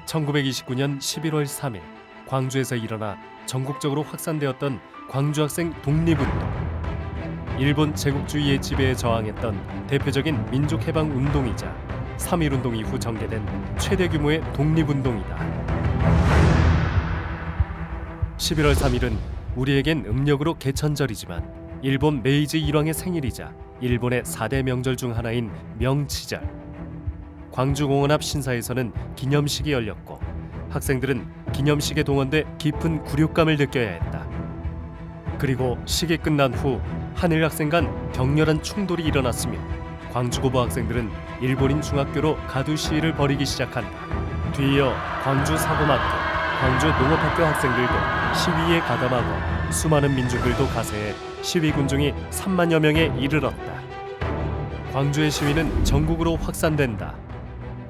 1929년 11월 3일 광주에서 일어나 전국적으로 확산되었던 광주학생 독립운동. 일본 제국주의의 지배에 저항했던 대표적인 민족해방운동이자 3.1운동 이후 전개된 최대 규모의 독립운동이다. 11월 3일은 우리에겐 음력으로 개천절이지만 일본 메이지 일왕의 생일이자 일본의 4대 명절 중 하나인 명치절. 광주공원 앞 신사에서는 기념식이 열렸고 학생들은 기념식에 동원돼 깊은 굴욕감을 느껴야 했다. 그리고 식이 끝난 후 한일 학생 간 격렬한 충돌이 일어났으며 광주고보 학생들은 일본인 중학교로 가두 시위를 벌이기 시작한다. 뒤이어 광주 사범학교, 광주 농업학교 학생들도 시위에 가담하고 수많은 민중들도 가세해 시위 군중이 3만여 명에 이르렀다. 광주의 시위는 전국으로 확산된다.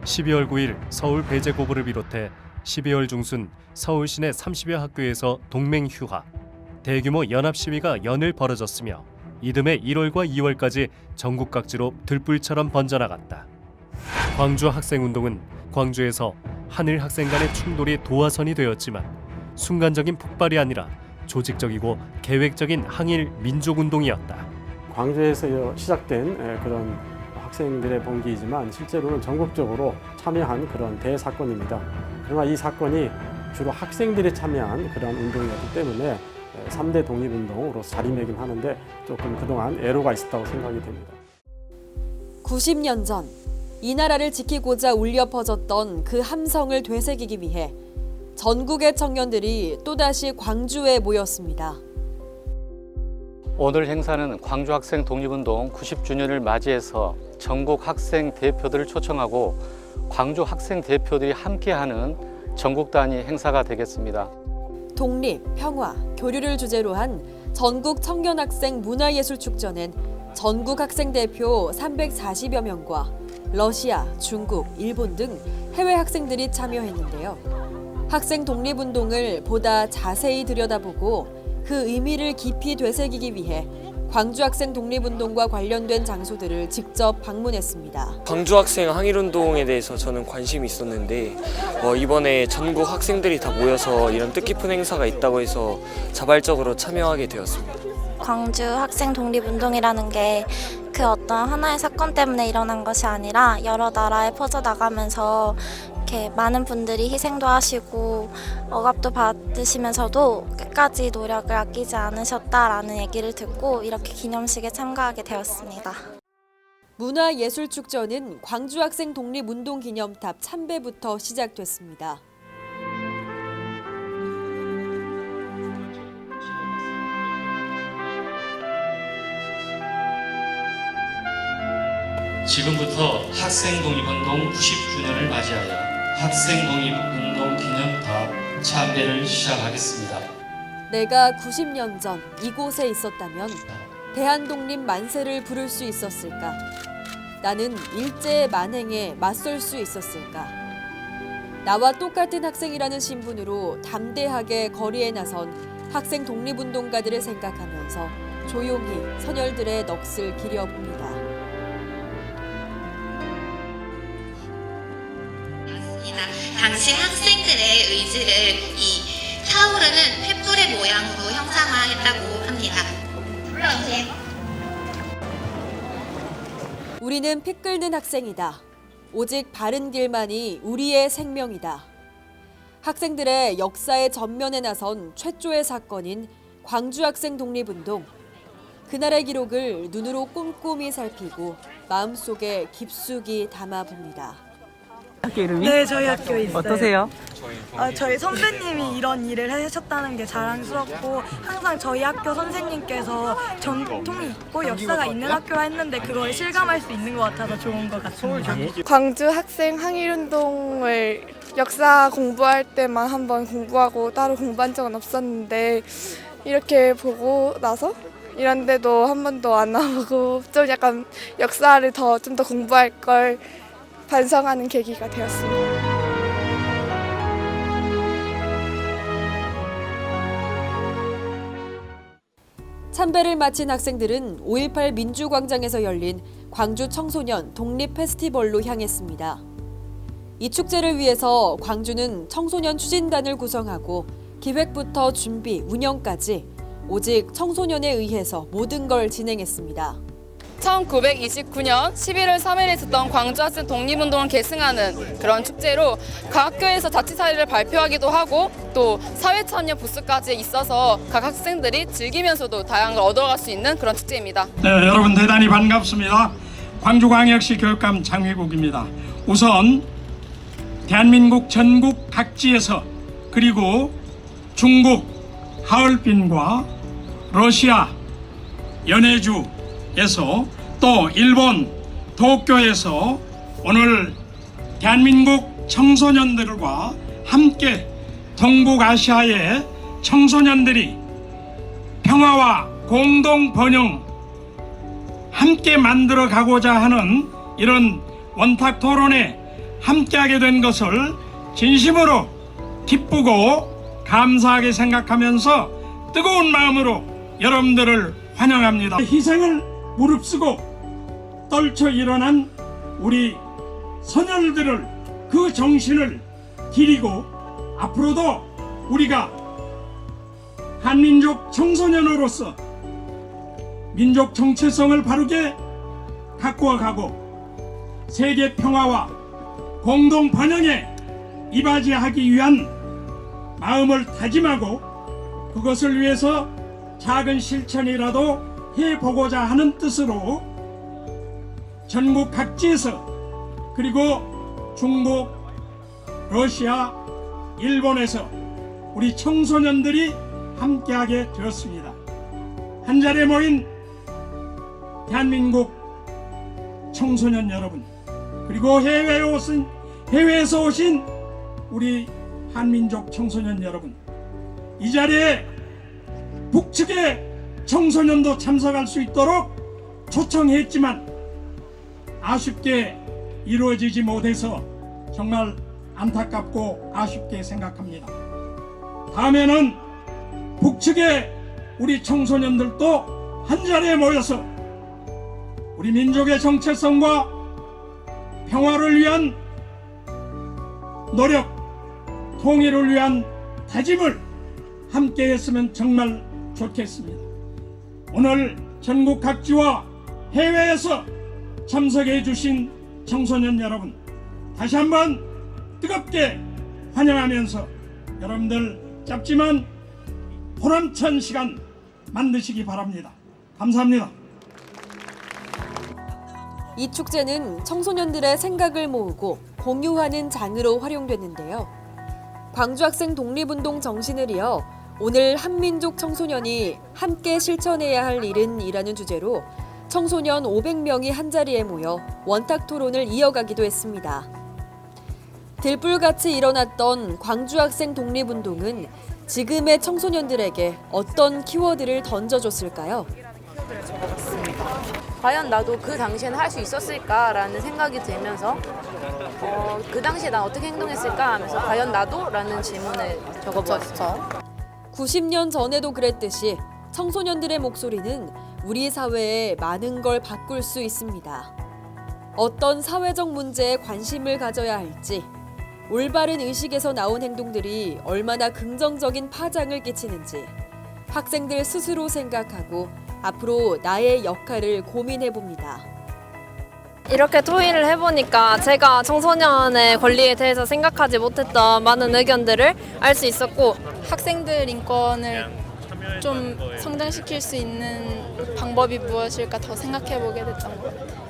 12월 9일 서울 배제고보를 비롯해 12월 중순 서울 시내 30여 학교에서 동맹휴학, 대규모 연합시위가 연일 벌어졌으며 이듬해 1월과 2월까지 전국 각지로 들불처럼 번져나갔다. 광주 학생운동은 광주에서 한일 학생 간의 충돌이 도화선이 되었지만 순간적인 폭발이 아니라 조직적이고 계획적인 항일 민족운동이었다. 광주에서 시작된 그런 학생들의 봉기이지만 실제로는 전국적으로 참여한 그런 대사건입니다. 그러나 이 사건이 주로 학생들이 참여한 그런 운동이었기 때문에 3대 독립운동으로 자리매김하는데 조금 그동안 애로가 있었다고 생각이 됩니다. 90년 전 이 나라를 지키고자 울려 퍼졌던 그 함성을 되새기기 위해 전국의 청년들이 또다시 광주에 모였습니다. 오늘 행사는 광주 학생 독립운동 90주년을 맞이해서 전국 학생 대표들을 초청하고 광주 학생 대표들이 함께하는 전국 단위 행사가 되겠습니다. 독립, 평화, 교류를 주제로 한 전국 청년학생 문화예술축제는 전국 학생 대표 340여 명과 러시아, 중국, 일본 등 해외 학생들이 참여했는데요. 학생 독립운동을 보다 자세히 들여다보고 그 의미를 깊이 되새기기 위해 광주 학생 독립운동과 관련된 장소들을 직접 방문했습니다. 광주 학생 항일운동에 대해서 저는 관심이 있었는데 이번에 전국 학생들이 다 모여서 이런 뜻깊은 행사가 있다고 해서 자발적으로 참여하게 되었습니다. 광주 학생 독립운동이라는 게 그 어떤 하나의 사건 때문에 일어난 것이 아니라 여러 나라에 퍼져나가면서 이렇게 많은 분들이 희생도 하시고 억압도 받으시면서도 끝까지 노력을 아끼지 않으셨다라는 얘기를 듣고 이렇게 기념식에 참가하게 되었습니다. 문화예술축제는 광주 학생 독립운동 기념탑 참배부터 시작됐습니다. 지금부터 학생 독립운동 90주년을 맞이하여 학생 독립운동 기념탑 참배를 시작하겠습니다. 내가 90년 전 이곳에 있었다면 대한독립 만세를 부를 수 있었을까? 나는 일제의 만행에 맞설 수 있었을까? 나와 똑같은 학생이라는 신분으로 담대하게 거리에 나선 학생 독립운동가들을 생각하면서 조용히 선열들의 넋을 기려봅니다. 당시 학생들의 의지를 이 타오르는 횃불의 모양으로 형상화했다고 합니다. 올라오세요. 우리는 피 끓는 학생이다. 오직 바른 길만이 우리의 생명이다. 학생들의 역사의 전면에 나선 최초의 사건인 광주 학생 독립운동. 그날의 기록을 눈으로 꼼꼼히 살피고 마음속에 깊숙이 담아봅니다. 학교 이름이? 네, 저희 학교 있어요. 어떠세요? 저희 선배님이 이런 일을 하셨다는 게 자랑스럽고 항상 저희 학교 선생님께서 전통이 있고 역사가 있는 학교라 했는데 그걸 실감할 수 있는 것 같아서 좋은 것 같습니다. 광주 학생 항일운동을 역사 공부할 때만 한번 공부하고 따로 공부한 적은 없었는데 이렇게 보고 나서 이런 데도 한 번도 안 와보고 좀 약간 역사를 좀 더 공부할 걸 반성하는 계기가 되었습니다. 참배를 마친 학생들은 5.18 민주광장에서 열린 광주 청소년 독립 페스티벌로 향했습니다. 이 축제를 위해서 광주는 청소년 추진단을 구성하고 기획부터 준비, 운영까지 오직 청소년에 의해서 모든 걸 진행했습니다. 1929년 11월 3일에 있었던 광주학생 독립운동을 계승하는 그런 축제로 각 학교에서 자치사례를 발표하기도 하고 또 사회참여 부스까지 있어서 각 학생들이 즐기면서도 다양한 걸 얻어갈 수 있는 그런 축제입니다. 네, 여러분 대단히 반갑습니다. 광주광역시 교육감 장회국입니다. 우선 대한민국 전국 각지에서 그리고 중국 하얼빈과 러시아 연해주에서 또 일본 도쿄에서 오늘 대한민국 청소년들과 함께 동북아시아의 청소년들이 평화와 공동 번영 함께 만들어 가고자 하는 이런 원탁 토론에 함께하게 된 것을 진심으로 기쁘고 감사하게 생각하면서 뜨거운 마음으로 여러분들을 환영합니다. 희생을 무릅쓰고 떨쳐 일어난 우리 선열들을 그 정신을 기리고 앞으로도 우리가 한민족 청소년으로서 민족 정체성을 바르게 가꾸어가고 세계 평화와 공동 번영에 이바지하기 위한 마음을 다짐하고 그것을 위해서 작은 실천이라도 해보고자 하는 뜻으로 전국 각지에서 그리고 중국, 러시아, 일본에서 우리 청소년들이 함께하게 되었습니다. 한자리에 모인 대한민국 청소년 여러분, 그리고 해외에서 오신 우리 한민족 청소년 여러분, 이 자리에 북측의 청소년도 참석할 수 있도록 초청했지만 아쉽게 이루어지지 못해서 정말 안타깝고 아쉽게 생각합니다. 다음에는 북측의 우리 청소년들도 한자리에 모여서 우리 민족의 정체성과 평화를 위한 노력, 통일을 위한 다짐을 함께 했으면 정말 좋겠습니다. 오늘 전국 각지와 해외에서 참석해 주신 청소년 여러분, 다시 한번 뜨겁게 환영하면서 여러분들 짧지만 보람찬 시간 만드시기 바랍니다. 감사합니다. 이 축제는 청소년들의 생각을 모으고 공유하는 장으로 활용됐는데요. 광주학생 독립운동 정신을 이어 오늘 한민족 청소년이 함께 실천해야 할 일은 이라는 주제로 청소년 500명이 한자리에 모여 원탁 토론을 이어가기도 했습니다. 들불같이 일어났던 광주학생 독립운동은 지금의 청소년들에게 어떤 키워드를 던져줬을까요? 과연 나도 그 당시에는 할 수 있었을까라는 생각이 들면서 그 당시에 난 어떻게 행동했을까 하면서 과연 나도? 라는 질문을 적어보았어요. 90년 전에도 그랬듯이 청소년들의 목소리는 우리 사회에 많은 걸 바꿀 수 있습니다. 어떤 사회적 문제에 관심을 가져야 할지, 올바른 의식에서 나온 행동들이 얼마나 긍정적인 파장을 끼치는지 학생들 스스로 생각하고 앞으로 나의 역할을 고민해 봅니다. 이렇게 토의를 해보니까 제가 청소년의 권리에 대해서 생각하지 못했던 많은 의견들을 알 수 있었고, 학생들 인권을 좀 성장시킬 수 있는 방법이 무엇일까 더 생각해 보게 됐던 것 같아요.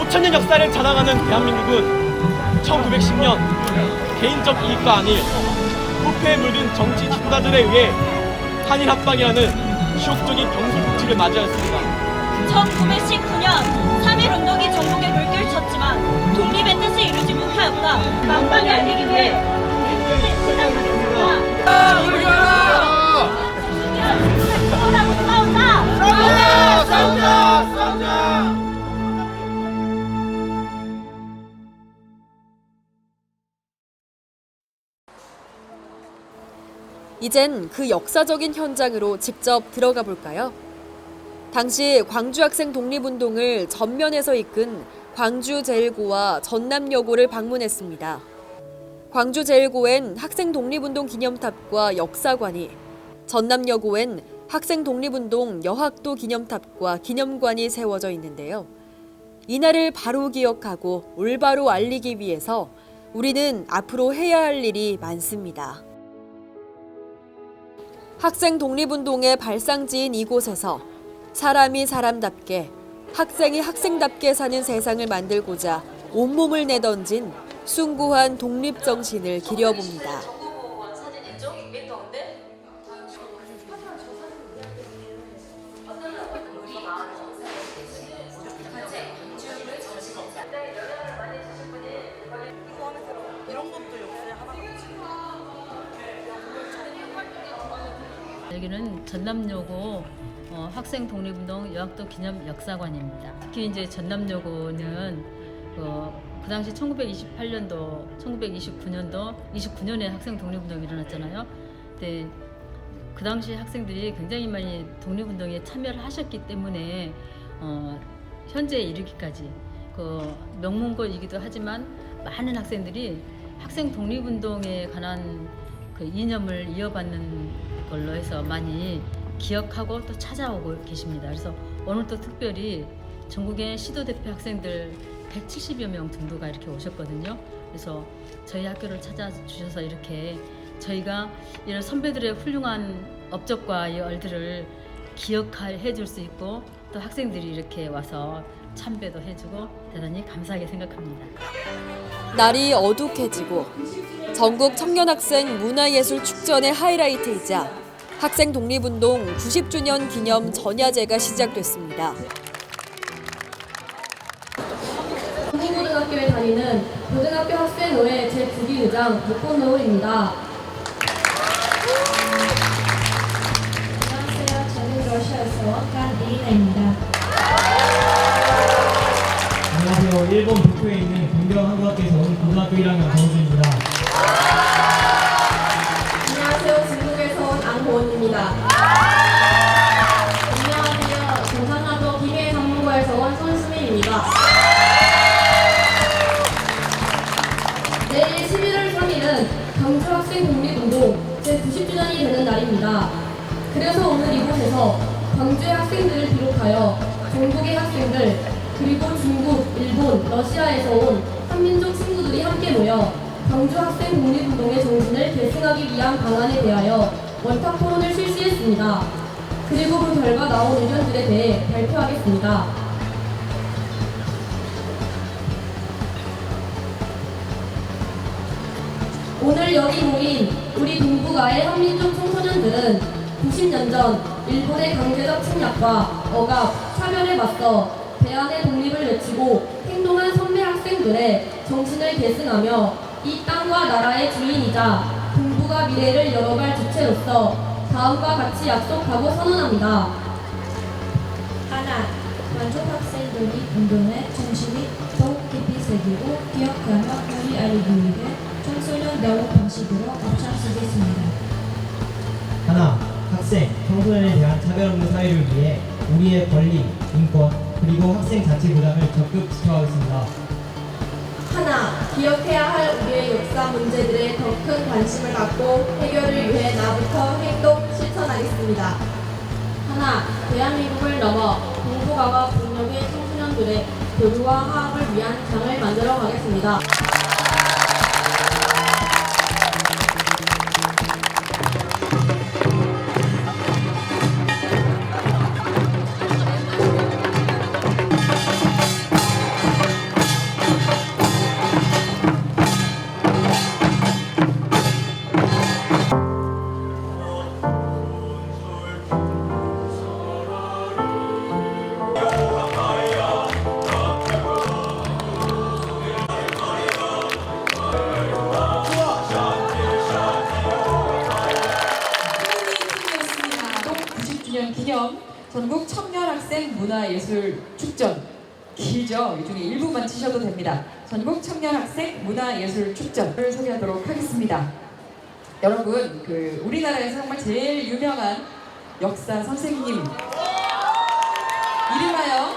(5,000년) 역사를 자랑하는 대한민국은 1910년 개인적 이익과 아닌 부패에 물든 정치 지도자들에 의해 한일 합방이라는 추억적인 경술국지를 맞이하였습니다. 1919년 3.1 운동이 전국에 물결을 쳤지만 독립의 뜻을 이루지 못하여 공정하게 알리기 위해 이젠 그 역사적인 현장으로 직접 들어가 볼까요? 당시 광주 학생 독립운동을 전면에서 이끈 광주제일고와 전남여고를 방문했습니다. 광주제일고엔 학생 독립운동 기념탑과 역사관이, 전남여고엔 학생 독립운동 여학도 기념탑과 기념관이 세워져 있는데요. 이날을 바로 기억하고 올바로 알리기 위해서 우리는 앞으로 해야 할 일이 많습니다. 학생 독립운동의 발상지인 이곳에서 사람이 사람답게, 학생이 학생답게 사는 세상을 만들고자 온몸을 내던진 숭고한 독립정신을 기려봅니다. 여기는 전남여고 학생 독립운동 여학도 기념 역사관입니다. 특히 이제 전남여고는 그 당시 1928년도, 29년에 학생 독립운동이 일어났잖아요. 근데 그 당시 학생들이 굉장히 많이 독립운동에 참여를 하셨기 때문에 현재에 이르기까지 그 명문고이기도 하지만 많은 학생들이 학생 독립운동에 관한 그 이념을 이어받는 걸로 해서 많이 기억하고 또 찾아오고 계십니다. 그래서 오늘 또 특별히 전국의 시도대표 학생들 170여 명 정도가 이렇게 오셨거든요. 그래서 저희 학교를 찾아주셔서 이렇게 저희가 이런 선배들의 훌륭한 업적과 이 얼들을 기억해 줄 수 있고 또 학생들이 이렇게 와서 참배도 해주고 대단히 감사하게 생각합니다. 날이 어둑해지고 전국 청년학생 문화예술축전의 하이라이트이자 학생 독립운동 90주년 기념 전야제가 시작됐습니다. 국민고등학교에 다니는 고등학교 학생회의 제9기 의장 박본호입니다. 안녕하세요. 저는 러시아에서 간 이리나입니다. 안녕하세요. 일본 도쿄에 있는 동경한국학교에서 온 고등학교 1학년 정우주입니다. 안녕하세요. 중국에서 온 안보원입니다. 안녕하세요. 경상남도 김해상무고에서 온 손수민입니다. 내일 11월 3일은 광주 학생 독립운동 제90주년이 되는 날입니다. 그래서 오늘 이곳에서 광주의 학생들을 비롯하여 전국의 학생들 그리고 중국, 일본, 러시아에서 온 한민족 친구들이 함께 모여 광주 학생 독립운동의 정신을 계승하기 위한 방안에 대하여 원탁 토론을 실시했습니다. 그리고 그 결과 나온 의견들에 대해 발표하겠습니다. 오늘 여기 모인 우리 동북아의 한민족 청소년들은 90년 전 일본의 강제적 침략과 억압, 차별에 맞서 대한의 독립을 외치고 행동한 선배 학생들의 정신을 계승하며 이 땅과 나라의 주인이자 동북아 미래를 열어갈 주체로서 다음과 같이 약속하고 선언합니다. 하나, 광주 학생 독립운동의 정신이 더욱 깊이 새기고 기억하며 널리 알리기 위해 청소년 대우 방식으로 앞장서겠습니다. 하나, 학생, 청소년에 대한 차별 없는 사회를 위해 우리의 권리, 인권, 그리고 학생 자치 보장을 적극 지켜가겠습니다. 하나, 기억해야 할 우리의 역사 문제들에 더 큰 관심을 갖고 해결을 위해 나부터 행동 실천하겠습니다. 하나, 대한민국을 넘어 동북아와 북녘의 청소년들의 교류와 화합을 위한 장을 만들어 가겠습니다. 전국 청년학생 문화예술 축전. 길죠? 이 중에 일부만 치셔도 됩니다. 전국 청년학생 문화예술 축전을 소개하도록 하겠습니다. 여러분, 우리나라에서 정말 제일 유명한 역사 선생님 이름하여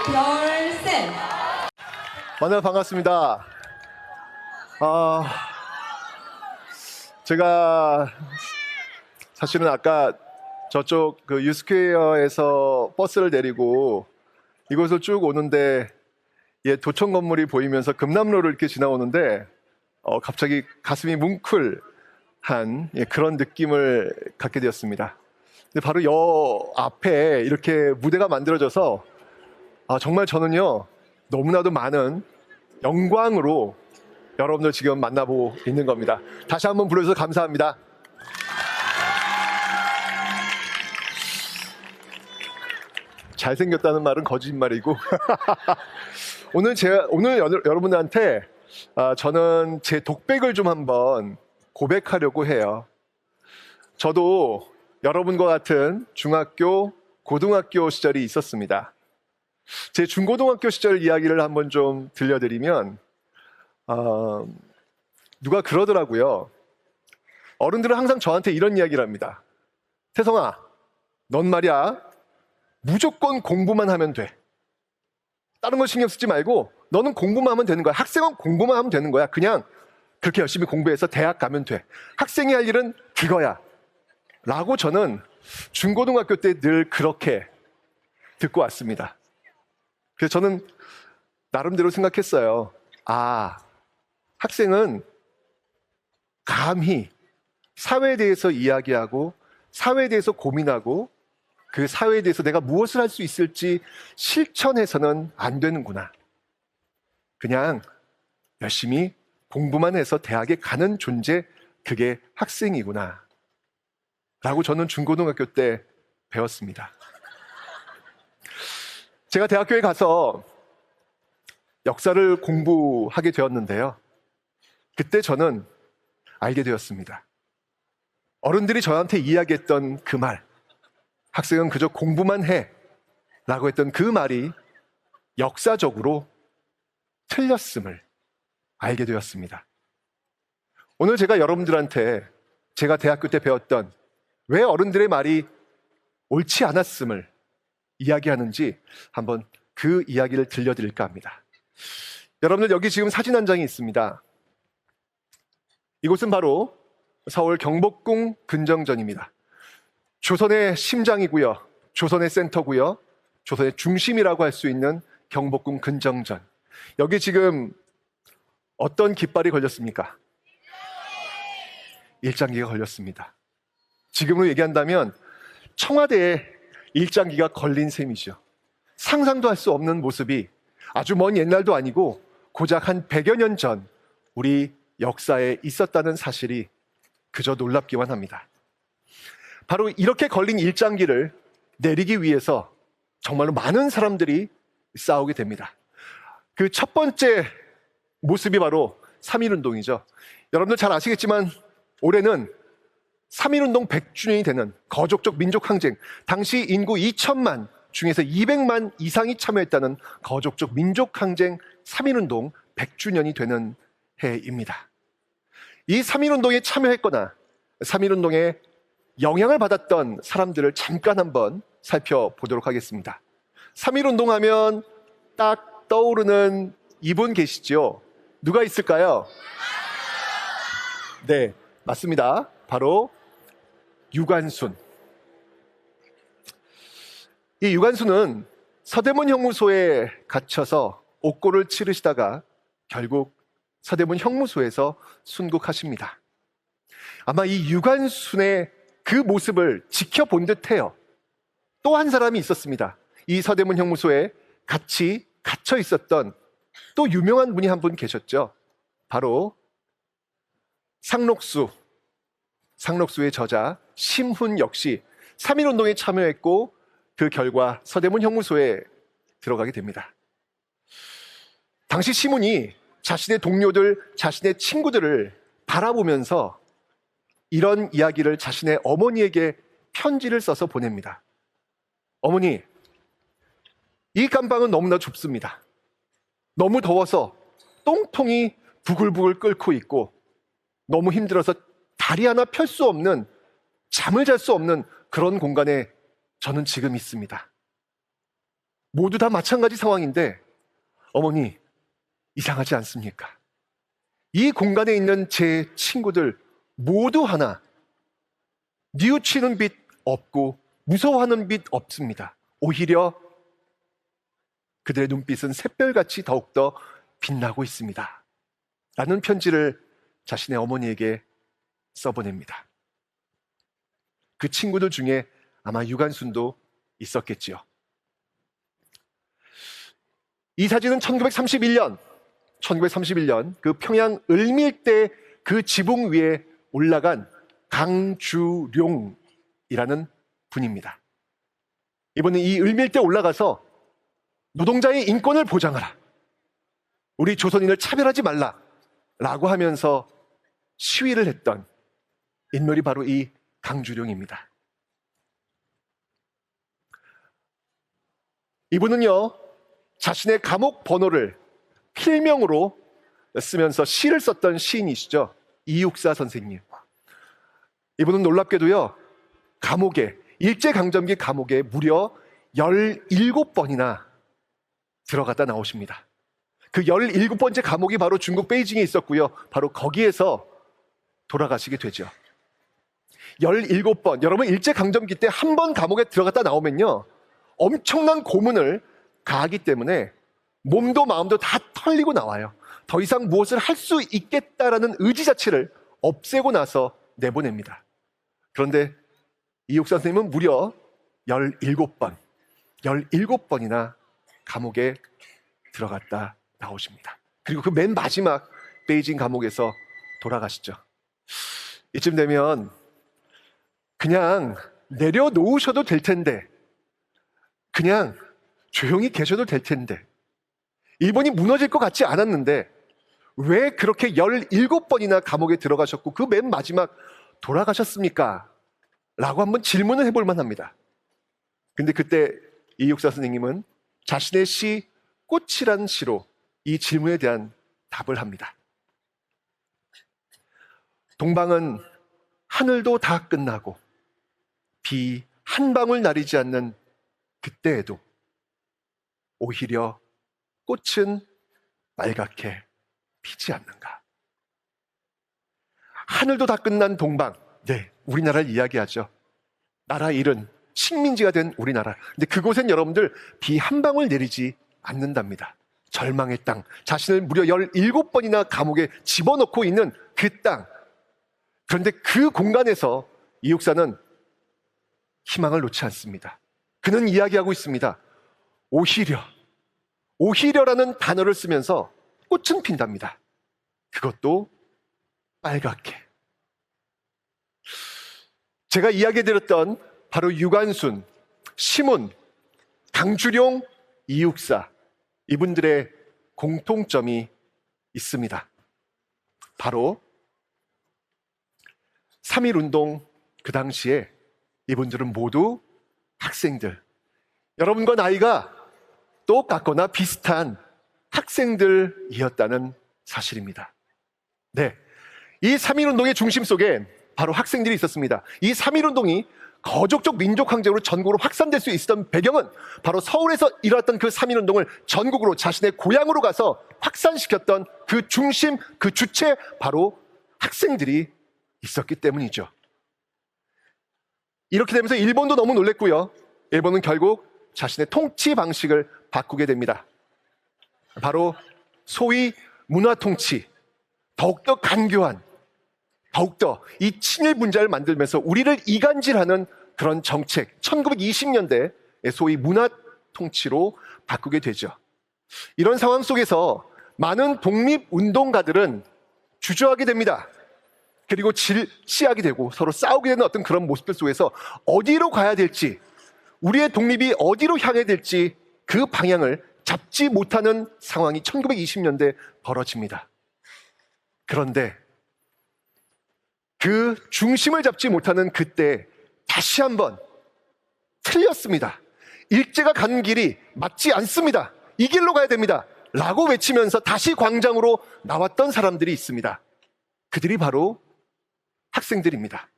큰별쌤. 만나서 반갑습니다. 제가 사실은 아까 저쪽 유스퀘어에서 버스를 내리고 이곳을 쭉 오는데 도청 건물이 보이면서 금남로를 이렇게 지나오는데 갑자기 가슴이 뭉클한 그런 느낌을 갖게 되었습니다. 근데 바로 여 앞에 이렇게 무대가 만들어져서 정말 저는요 너무나도 많은 영광으로 여러분들 지금 만나보고 있는 겁니다. 다시 한번 불러주셔서 감사합니다. 잘생겼다는 말은 거짓말이고 오늘 여러분들한테 저는 제 독백을 좀 한번 고백하려고 해요. 저도 여러분과 같은 중학교, 고등학교 시절이 있었습니다. 제 중고등학교 시절 이야기를 한번 좀 들려드리면 누가 그러더라고요. 어른들은 항상 저한테 이런 이야기를 합니다. 태성아, 넌 말이야 무조건 공부만 하면 돼. 다른 거 신경 쓰지 말고 너는 공부만 하면 되는 거야. 학생은 공부만 하면 되는 거야. 그냥 그렇게 열심히 공부해서 대학 가면 돼. 학생이 할 일은 그거야 라고 저는 중고등학교 때 늘 그렇게 듣고 왔습니다. 그래서 저는 나름대로 생각했어요. 학생은 감히 사회에 대해서 이야기하고 사회에 대해서 고민하고 그 사회에 대해서 내가 무엇을 할 수 있을지 실천해서는 안 되는구나. 그냥 열심히 공부만 해서 대학에 가는 존재, 그게 학생이구나 라고 저는 중고등학교 때 배웠습니다. 제가 대학교에 가서 역사를 공부하게 되었는데요. 그때 저는 알게 되었습니다. 어른들이 저한테 이야기했던 그 말, 학생은 그저 공부만 해 라고 했던 그 말이 역사적으로 틀렸음을 알게 되었습니다. 오늘 제가 여러분들한테 제가 대학교 때 배웠던 왜 어른들의 말이 옳지 않았음을 이야기하는지 한번 그 이야기를 들려드릴까 합니다. 여러분들 여기 지금 사진 한 장이 있습니다. 이곳은 바로 서울 경복궁 근정전입니다. 조선의 심장이고요. 조선의 센터고요. 조선의 중심이라고 할 수 있는 경복궁 근정전. 여기 지금 어떤 깃발이 걸렸습니까? 일장기가 걸렸습니다. 지금으로 얘기한다면 청와대에 일장기가 걸린 셈이죠. 상상도 할 수 없는 모습이 아주 먼 옛날도 아니고 고작 한 100여 년 전 우리 역사에 있었다는 사실이 그저 놀랍기만 합니다. 바로 이렇게 걸린 일장기를 내리기 위해서 정말로 많은 사람들이 싸우게 됩니다. 그 첫 번째 모습이 바로 3.1운동이죠. 여러분들 잘 아시겠지만 올해는 3.1운동 100주년이 되는 거족적 민족항쟁, 당시 인구 2천만 중에서 200만 이상이 참여했다는 거족적 민족항쟁 3.1운동 100주년이 되는 해입니다. 이 3.1운동에 참여했거나 3.1운동에 영향을 받았던 사람들을 잠깐 한번 살펴보도록 하겠습니다. 3.1운동 하면 딱 떠오르는 이분 계시죠? 누가 있을까요? 네, 맞습니다. 바로 유관순. 이 유관순은 서대문 형무소에 갇혀서 옥고를 치르시다가 결국 서대문 형무소에서 순국하십니다. 아마 이 유관순의 그 모습을 지켜본 듯해요. 또 한 사람이 있었습니다. 이 서대문 형무소에 같이 갇혀 있었던 또 유명한 분이 한 분 계셨죠. 바로 상록수의 저자 심훈 역시 3.1운동에 참여했고 그 결과 서대문 형무소에 들어가게 됩니다. 당시 심훈이 자신의 동료들, 자신의 친구들을 바라보면서 이런 이야기를 자신의 어머니에게 편지를 써서 보냅니다. 어머니, 이 감방은 너무나 좁습니다. 너무 더워서 똥통이 부글부글 끓고 있고 너무 힘들어서 다리 하나 펼 수 없는, 잠을 잘 수 없는 그런 공간에 저는 지금 있습니다. 모두 다 마찬가지 상황인데 어머니, 이상하지 않습니까? 이 공간에 있는 제 친구들 모두 하나 뉘우치는 빛 없고 무서워하는 빛 없습니다. 오히려 그들의 눈빛은 샛별같이 더욱더 빛나고 있습니다. 라는 편지를 자신의 어머니에게 써보냅니다. 그 친구들 중에 아마 유관순도 있었겠지요. 이 사진은 1931년 그 평양 을밀대 그 지붕 위에 올라간 강주룡이라는 분입니다. 이번에 이 을밀대 올라가서 노동자의 인권을 보장하라, 우리 조선인을 차별하지 말라라고 하면서 시위를 했던 인물이 바로 이 강주룡입니다. 이분은요, 자신의 감옥 번호를 필명으로 쓰면서 시를 썼던 시인이시죠. 이육사 선생님. 이분은 놀랍게도요, 일제강점기 감옥에 무려 17번이나 들어갔다 나오십니다. 그 17번째 감옥이 바로 중국 베이징에 있었고요. 바로 거기에서 돌아가시게 되죠. 17번. 여러분, 일제강점기 때 한 번 감옥에 들어갔다 나오면요, 엄청난 고문을 가하기 때문에 몸도 마음도 다 털리고 나와요. 더 이상 무엇을 할 수 있겠다라는 의지 자체를 없애고 나서 내보냅니다. 그런데 이육사 선생님은 무려 17번이나 감옥에 들어갔다 나오십니다. 그리고 그 맨 마지막 베이징 감옥에서 돌아가시죠. 이쯤 되면 그냥 내려놓으셔도 될 텐데, 그냥 조용히 계셔도 될 텐데, 일본이 무너질 것 같지 않았는데 왜 그렇게 17번이나 감옥에 들어가셨고 그 맨 마지막 돌아가셨습니까? 라고 한번 질문을 해볼 만합니다. 근데 그때 이육사 선생님은 자신의 시 꽃이란 시로 이 질문에 대한 답을 합니다. 동방은 하늘도 다 끝나고 비 한 방울 내리지 않는 그때에도 오히려 꽃은 빨갛게 피지 않는가. 하늘도 다 끝난 동방, 네, 우리나라를 이야기하죠. 나라 잃은 식민지가 된 우리나라. 근데 그곳엔 여러분들 비 한 방울 내리지 않는답니다. 절망의 땅, 자신을 무려 17번이나 감옥에 집어넣고 있는 그 땅. 그런데 그 공간에서 이육사는 희망을 놓지 않습니다. 그는 이야기하고 있습니다. 오히려라는 단어를 쓰면서 꽃은 핀답니다. 그것도 빨갛게. 제가 이야기해드렸던 바로 유관순, 시문, 강주룡, 이육사, 이분들의 공통점이 있습니다. 바로 3.1운동 그 당시에 이분들은 모두 학생들, 여러분과 나이가 똑같거나 비슷한 학생들이었다는 사실입니다. 네, 이 3.1운동의 중심 속에 바로 학생들이 있었습니다. 이 3.1운동이 거족적 민족항쟁으로 전국으로 확산될 수 있었던 배경은 바로 서울에서 일어났던 그 3.1운동을 전국으로 자신의 고향으로 가서 확산시켰던 그 중심, 그 주체, 바로 학생들이 있었기 때문이죠. 이렇게 되면서 일본도 너무 놀랬고요. 일본은 결국 자신의 통치 방식을 바꾸게 됩니다. 바로 소위 문화통치, 더욱더 간교한, 더욱더 이 친일 분자를 만들면서 우리를 이간질하는 그런 정책, 1920년대 소위 문화통치로 바꾸게 되죠. 이런 상황 속에서 많은 독립운동가들은 주저하게 됩니다. 그리고 질시하게 되고 서로 싸우게 되는 어떤 그런 모습들 속에서 어디로 가야 될지, 우리의 독립이 어디로 향해야 될지 그 방향을 잡지 못하는 상황이 1920년대 벌어집니다. 그런데 그 중심을 잡지 못하는 그때 다시 한번 틀렸습니다. 일제가 가는 길이 맞지 않습니다. 이 길로 가야 됩니다. 라고 외치면서 다시 광장으로 나왔던 사람들이 있습니다. 그들이 바로 학생들입니다.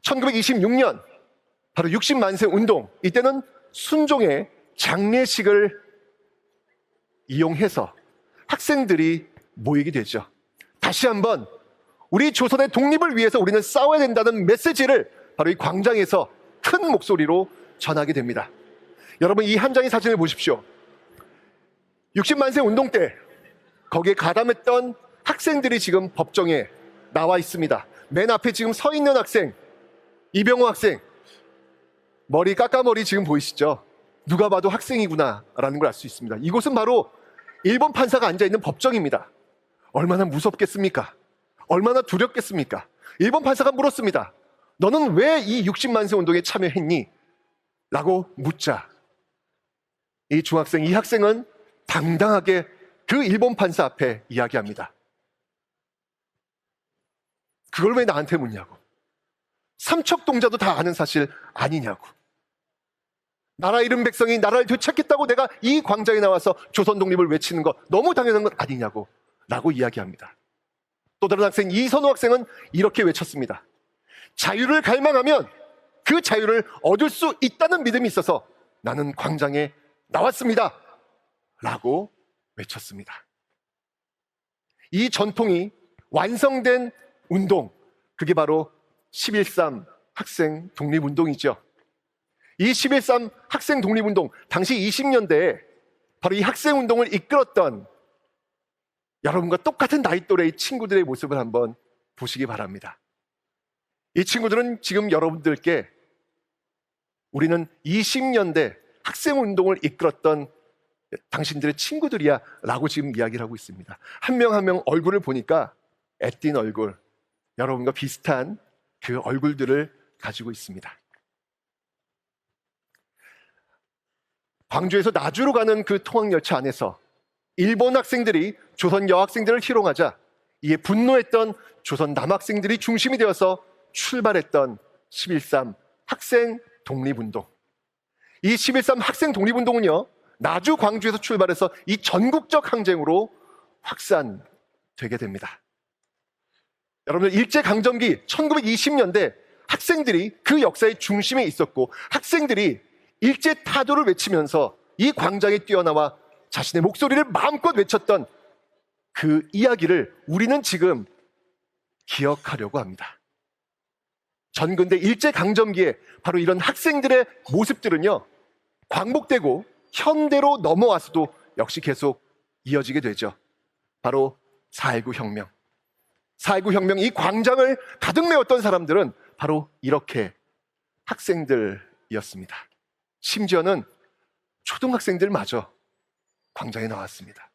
1926년 바로 60만세 운동, 이때는 순종의 장례식을 이용해서 학생들이 모이게 되죠. 다시 한번 우리 조선의 독립을 위해서 우리는 싸워야 된다는 메시지를 바로 이 광장에서 큰 목소리로 전하게 됩니다. 여러분, 이 한 장의 사진을 보십시오. 60만세 운동 때 거기에 가담했던 학생들이 지금 법정에 나와 있습니다. 맨 앞에 지금 서 있는 학생, 이병호 학생, 머리 까까머리 지금 보이시죠? 누가 봐도 학생이구나라는 걸 알 수 있습니다. 이곳은 바로 일본 판사가 앉아있는 법정입니다. 얼마나 무섭겠습니까? 얼마나 두렵겠습니까? 일본 판사가 물었습니다. 너는 왜 이 60만세 운동에 참여했니? 라고 묻자 이 중학생, 이 학생은 당당하게 그 일본 판사 앞에 이야기합니다. 그걸 왜 나한테 묻냐고. 삼척동자도 다 아는 사실 아니냐고. 나라 잃은 백성이 나라를 되찾겠다고 내가 이 광장에 나와서 조선 독립을 외치는 거 너무 당연한 것 아니냐고 라고 이야기합니다. 또 다른 학생 이선호 학생은 이렇게 외쳤습니다. 자유를 갈망하면 그 자유를 얻을 수 있다는 믿음이 있어서 나는 광장에 나왔습니다 라고 외쳤습니다. 이 전통이 완성된 운동, 그게 바로 11.3 학생 독립운동이죠. 이 11.3 학생 독립운동, 당시 20년대에 바로 이 학생운동을 이끌었던 여러분과 똑같은 나이 또래의 친구들의 모습을 한번 보시기 바랍니다. 이 친구들은 지금 여러분들께 우리는 20년대 학생운동을 이끌었던 당신들의 친구들이야 라고 지금 이야기를 하고 있습니다. 한 명 한 명 얼굴을 보니까 애띤 얼굴, 여러분과 비슷한 그 얼굴들을 가지고 있습니다. 광주에서 나주로 가는 그 통학열차 안에서 일본 학생들이 조선 여학생들을 희롱하자 이에 분노했던 조선 남학생들이 중심이 되어서 출발했던 11.3 학생 독립운동. 이 11.3 학생 독립운동은요, 나주 광주에서 출발해서 이 전국적 항쟁으로 확산되게 됩니다. 여러분들, 일제강점기 1920년대 학생들이 그 역사의 중심에 있었고 학생들이 일제 타도를 외치면서 이 광장에 뛰어나와 자신의 목소리를 마음껏 외쳤던 그 이야기를 우리는 지금 기억하려고 합니다. 전근대 일제강점기에 바로 이런 학생들의 모습들은요, 광복되고 현대로 넘어와서도 역시 계속 이어지게 되죠. 바로 4.19 혁명. 4.19 혁명, 이 광장을 가득 메웠던 사람들은 바로 이렇게 학생들이었습니다. 심지어는 초등학생들마저 광장에 나왔습니다.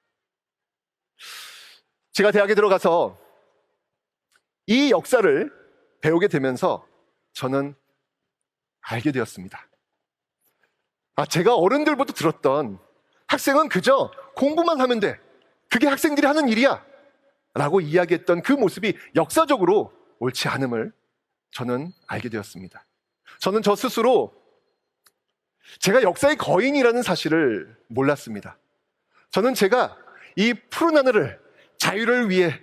제가 대학에 들어가서 이 역사를 배우게 되면서 저는 알게 되었습니다. 제가 어른들부터 들었던 학생은 그저 공부만 하면 돼, 그게 학생들이 하는 일이야 라고 이야기했던 그 모습이 역사적으로 옳지 않음을 저는 알게 되었습니다. 저는 저 스스로 제가 역사의 거인이라는 사실을 몰랐습니다. 저는 제가 이 푸른 하늘을, 자유를 위해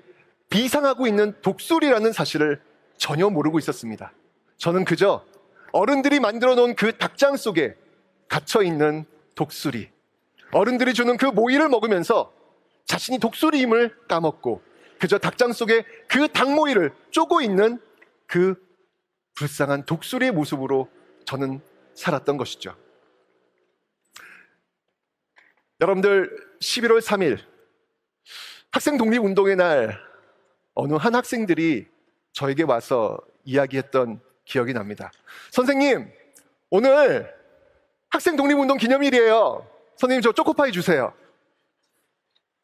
비상하고 있는 독수리라는 사실을 전혀 모르고 있었습니다. 저는 그저 어른들이 만들어 놓은 그 닭장 속에 갇혀 있는 독수리, 어른들이 주는 그 모이를 먹으면서 자신이 독수리임을 까먹고 그저 닭장 속에 그 닭모이를 쪼고 있는 그 불쌍한 독수리의 모습으로 저는 살았던 것이죠. 여러분들, 11월 3일 학생 독립운동의 날, 어느 한 학생들이 저에게 와서 이야기했던 기억이 납니다. 선생님, 오늘 학생 독립운동 기념일이에요. 선생님, 저 초코파이 주세요.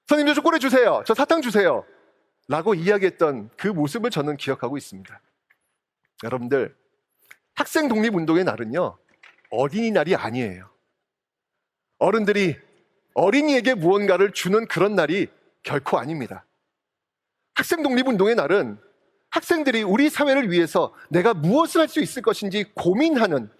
선생님, 저 초콜릿 주세요. 저 사탕 주세요. 라고 이야기했던 그 모습을 저는 기억하고 있습니다. 여러분들, 학생 독립운동의 날은요, 어린이날이 아니에요. 어른들이 어린이에게 무언가를 주는 그런 날이 결코 아닙니다. 학생 독립운동의 날은 학생들이 우리 사회를 위해서 내가 무엇을 할 수 있을 것인지 고민하는,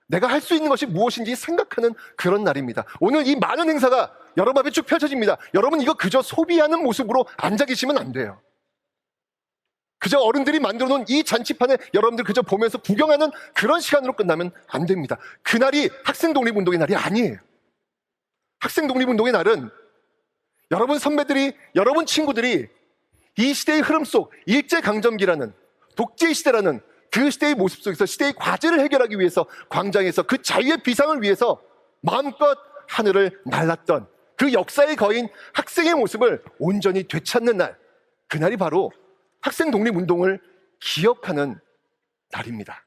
내가 할 수 있는 것이 무엇인지 생각하는 그런 날입니다. 오늘 이 많은 행사가 여러분 앞에 쭉 펼쳐집니다. 여러분 이거 그저 소비하는 모습으로 앉아 계시면 안 돼요. 그저 어른들이 만들어 놓은 이 잔치판에 여러분들 그저 보면서 구경하는 그런 시간으로 끝나면 안 됩니다. 그날이 학생 독립운동의 날이 아니에요. 학생 독립운동의 날은 여러분 선배들이, 여러분 친구들이 이 시대의 흐름 속 일제강점기라는, 독재 시대라는 그 시대의 모습 속에서 시대의 과제를 해결하기 위해서 광장에서 그 자유의 비상을 위해서 마음껏 하늘을 날랐던 그 역사의 거인 학생의 모습을 온전히 되찾는 날, 그날이 바로 학생 독립운동을 기억하는 날입니다.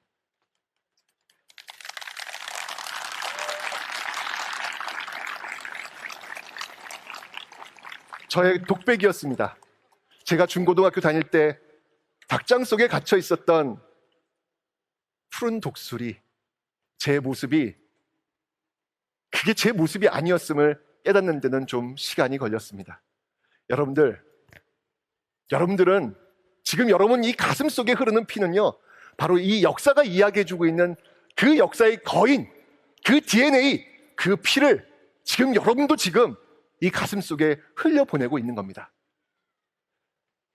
저의 독백이었습니다. 제가 중고등학교 다닐 때 닭장 속에 갇혀 있었던 푸른 독수리, 제 모습이 그게 제 모습이 아니었음을 깨닫는 데는 좀 시간이 걸렸습니다. 여러분들은 지금 여러분 이 가슴 속에 흐르는 피는요, 바로 이 역사가 이야기해주고 있는 그 역사의 거인, 그 DNA, 그 피를 지금 여러분도 지금 이 가슴 속에 흘려보내고 있는 겁니다.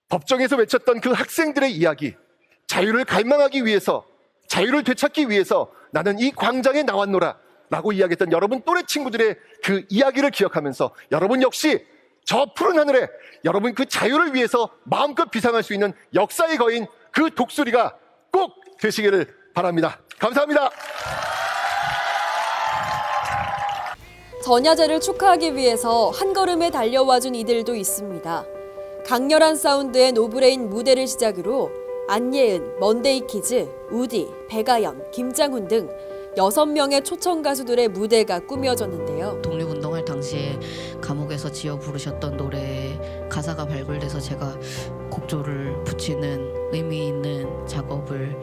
법정에서 외쳤던 그 학생들의 이야기, 자유를 갈망하기 위해서, 자유를 되찾기 위해서 나는 이 광장에 나왔노라 라고 이야기했던 여러분 또래 친구들의 그 이야기를 기억하면서 여러분 역시 저 푸른 하늘에 여러분 그 자유를 위해서 마음껏 비상할 수 있는 역사의 거인 그 독수리가 꼭 되시기를 바랍니다. 감사합니다. 전야제를 축하하기 위해서 한 걸음에 달려와준 이들도 있습니다. 강렬한 사운드의 노브레인 무대를 시작으로 안예은, 먼데이키즈, 우디, 백아연, 김장훈 등 6명의 초청 가수들의 무대가 꾸며졌는데요. 독립운동할 당시에 감옥에서 지어 부르셨던 노래에 가사가 발굴돼서 제가 곡조를 붙이는 의미 있는 작업을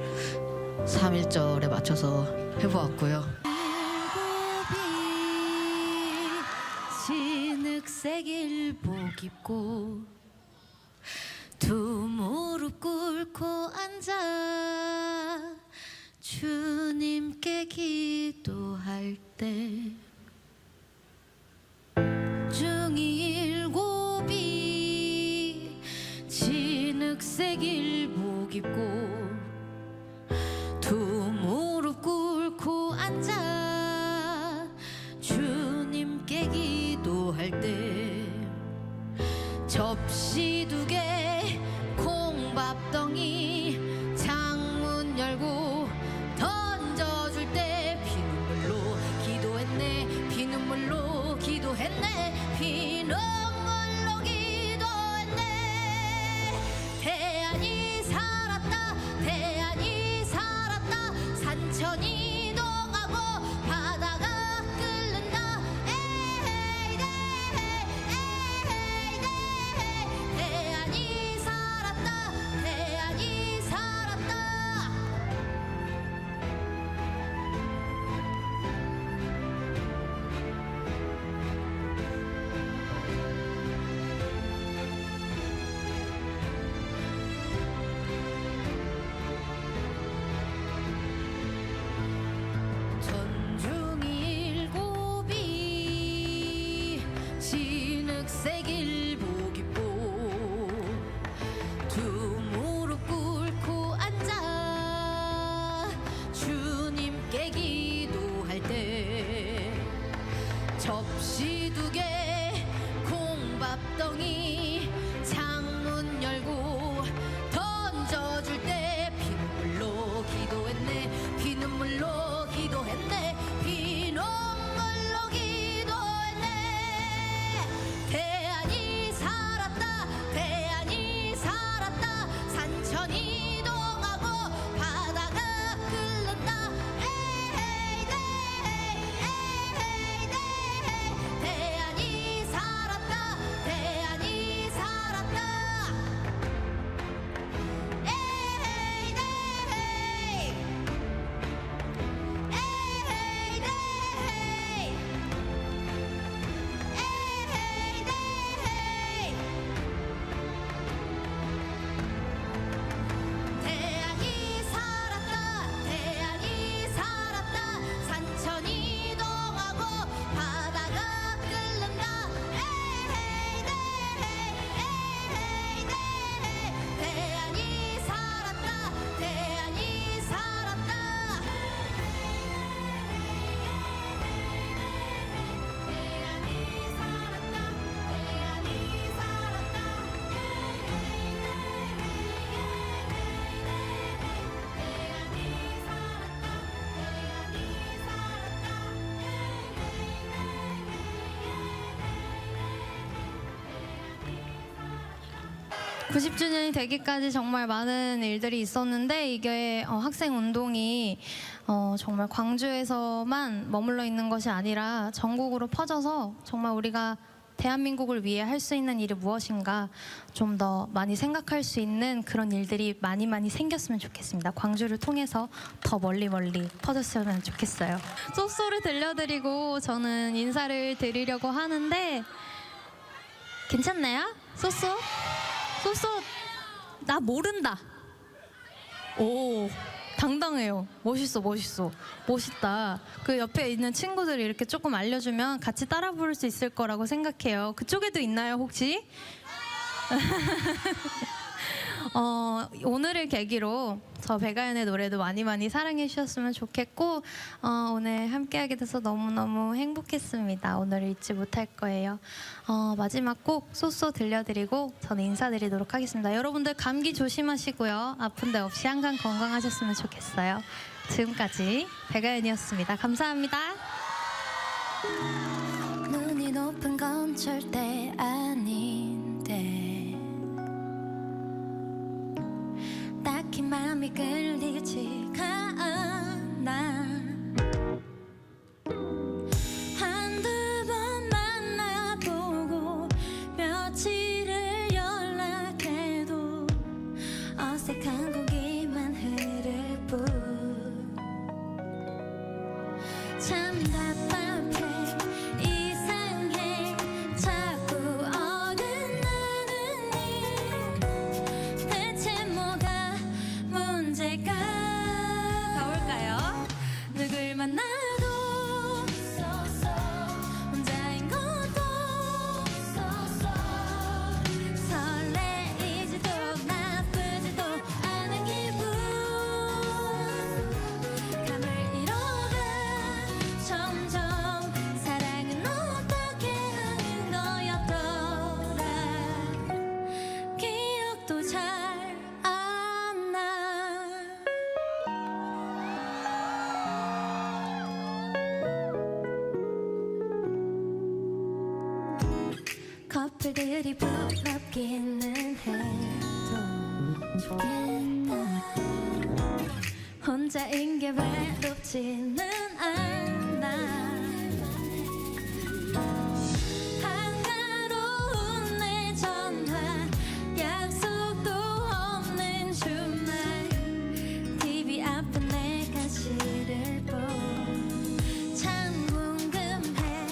3.1절에 맞춰서 해보았고요. 진흙색 일복 입고 두 무릎 꿇고 앉아 주님께 기도할 때 중이 일곱이 진흙색 일복 입고 두 무릎 꿇고 앉아 주님께 기도할 때 접시 2개 콩밥덩이 창문 열고 던져줄 때 피눈물로 기도했네, 피눈물로 기도했네, 피눈물로 기도했네. 대안이 살았다, 대안이 살았다, 산천이 동하고 바다가 끓는다. 에헤이 대안이 살았다, 대안이 살았다. 전중이 일곱이 진흙색 일복 입고 두 무릎 꿇고 앉아 주님께 기도할 때 접시 2개 콩밥덩이 창문 열고 던져줄 때 피눈물로 기도했네, 피눈물로 기도했네, 피눈물로 기도했네. 대안이 살 90주년이 되기까지 정말 많은 일들이 있었는데 이게 학생 운동이 정말 광주에서만 머물러 있는 것이 아니라 전국으로 퍼져서 정말 우리가 대한민국을 위해 할 수 있는 일이 무엇인가 좀 더 많이 생각할 수 있는 그런 일들이 많이 생겼으면 좋겠습니다. 광주를 통해서 더 멀리 퍼졌으면 좋겠어요. 쏘쏘를 들려드리고 저는 인사를 드리려고 하는데 괜찮나요? 쏘쏘? 쏘쏘 나 모른다. 오 당당해요. 멋있다. 그 옆에 있는 친구들이 이렇게 조금 알려주면 같이 따라 부를 수 있을 거라고 생각해요. 그쪽에도 있나요 혹시? 오늘을 계기로 저 백아연의 노래도 많이 사랑해 주셨으면 좋겠고 오늘 함께하게 돼서 너무너무 행복했습니다. 오늘을 잊지 못할 거예요. 마지막 곡 쏘쏘 들려드리고 저는 인사드리도록 하겠습니다. 여러분들 감기 조심하시고요. 아픈 데 없이 항상 건강하셨으면 좋겠어요. 지금까지 백아연이었습니다. 감사합니다. 눈이 높은 건 절대 아닌데 딱히 마음이 끌리지가 않아. 한두 번 만나보고 며칠을 연락해도 어색한 공기만 흐를 뿐. 참 답답해 이상해 자꾸 어긋나는 일. 대체 뭐가 문제가 가볼까요? 누굴 만나도 혼자인 것도 설레이지도 나쁘지도 않은 기분. 감을 잃어가 점점 사랑은 어떻게 하는 거였더라. 기억도 잘 안 나. 커플들이 부럽기는 해도 좋겠다. 혼자인 게 외롭지는 않아. 한가로운 내 전화 약속도 없는 주말 TV 앞에 내가 싫을 뿐. 참 궁금해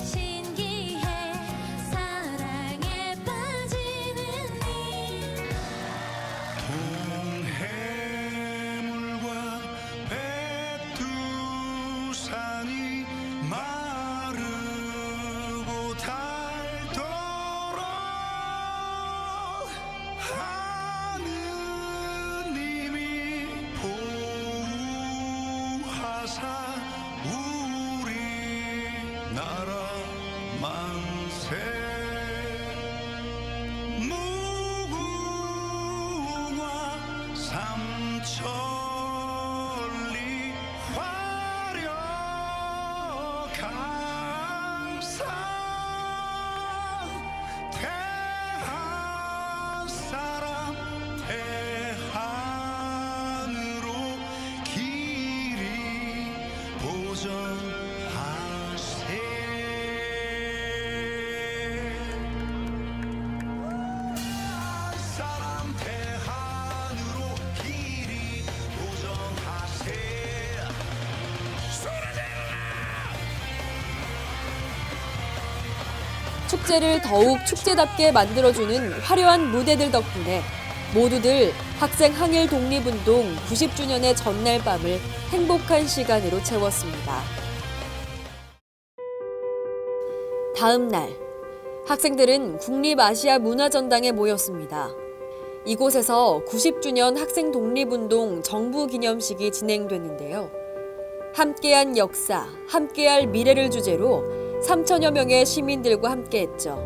신기해 사랑에 빠지는 일. 동해물과 백두산이 마르고 닳도록 하느님이 보호하사 우리나라 만세. 무궁화 삼천리 화려강산 대한사람 대한으로 길이 보전하세. 사람 대한으로 길이 보전하세. 축제를 더욱 축제답게 만들어주는 화려한 무대들 덕분에 모두들 학생 항일 독립운동 90주년의 전날 밤을 행복한 시간으로 채웠습니다. 다음 날, 학생들은 국립아시아문화전당에 모였습니다. 이곳에서 90주년 학생 독립운동 정부 기념식이 진행됐는데요. 함께한 역사, 함께할 미래를 주제로 3천여 명의 시민들과 함께했죠.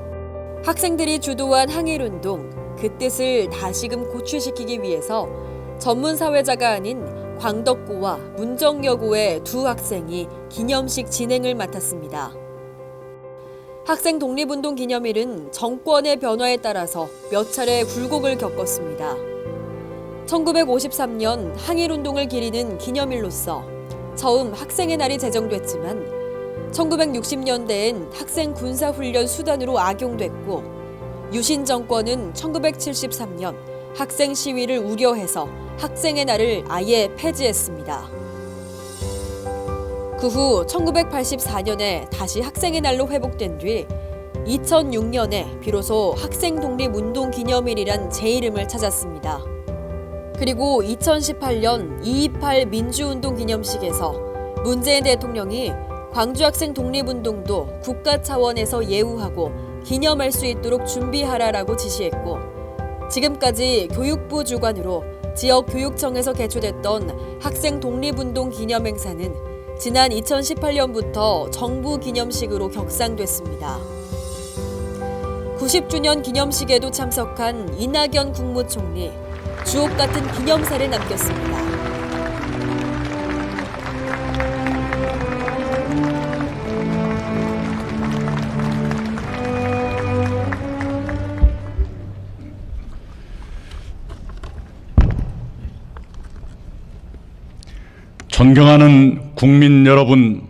학생들이 주도한 항일운동, 그 뜻을 다시금 고취시키기 위해서 전문 사회자가 아닌 광덕고와 문정여고의 두 학생이 기념식 진행을 맡았습니다. 학생 독립운동 기념일은 정권의 변화에 따라서 몇 차례 굴곡을 겪었습니다. 1953년 항일운동을 기리는 기념일로서 처음 학생의 날이 제정됐지만 1960년대엔 학생 군사훈련 수단으로 악용됐고 유신 정권은 1973년 학생 시위를 우려해서 학생의 날을 아예 폐지했습니다. 그 후 1984년에 다시 학생의 날로 회복된 뒤 2006년에 비로소 학생 독립운동 기념일이란 제 이름을 찾았습니다. 그리고 2018년 2.28 민주운동 기념식에서 문재인 대통령이 광주 학생 독립운동도 국가 차원에서 예우하고 기념할 수 있도록 준비하라라고 지시했고 지금까지 교육부 주관으로 지역교육청에서 개최됐던 학생 독립운동 기념행사는 지난 2018년부터 정부 기념식으로 격상됐습니다. 90주년 기념식에도 참석한 이낙연 국무총리, 주옥 같은 기념사를 남겼습니다. 존경하는 국민 여러분,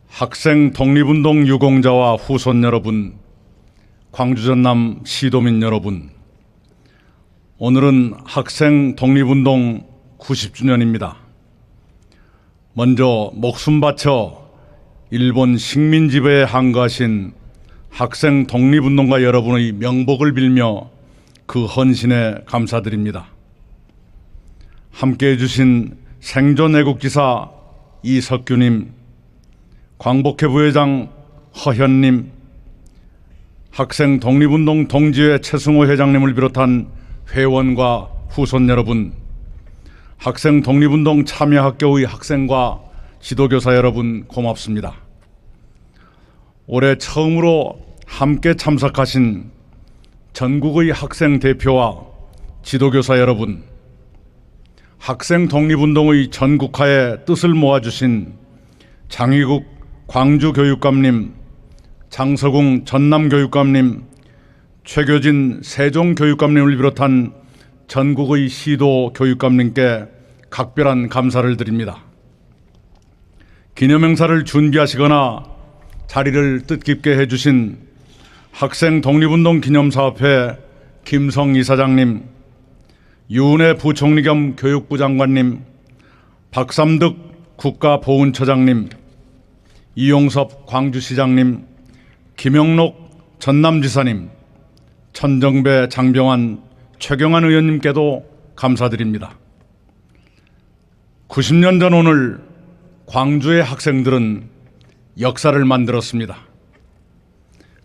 학생 독립운동 유공자와 후손 여러분, 광주 전남 시도민 여러분, 오늘은 학생 독립운동 90주년입니다. 먼저 목숨 바쳐 일본 식민 지배에 항거하신 학생 독립운동가 여러분의 명복을 빌며 그 헌신에 감사드립니다. 함께해 주신 생존 애국지사 이석규님, 광복회 부회장 허현님, 학생 독립운동 동지회 최승호 회장님을 비롯한 회원과 후손 여러분, 학생 독립운동 참여학교의 학생과 지도교사 여러분 고맙습니다. 올해 처음으로 함께 참석하신 전국의 학생 대표와 지도교사 여러분, 학생 독립운동의 전국화에 뜻을 모아주신 장희국 광주교육감님, 장서궁 전남교육감님, 최교진 세종교육감님을 비롯한 전국의 시도 교육감님께 각별한 감사를 드립니다. 기념행사를 준비하시거나 자리를 뜻깊게 해주신 학생 독립운동 기념사업회 김성 이사장님, 유은혜 부총리 겸 교육부 장관님, 박삼득 국가보훈처장님, 이용섭 광주시장님, 김영록 전남지사님, 천정배 장병환 최경환 의원님께도 감사드립니다. 90년 전 오늘 광주의 학생들은 역사를 만들었습니다.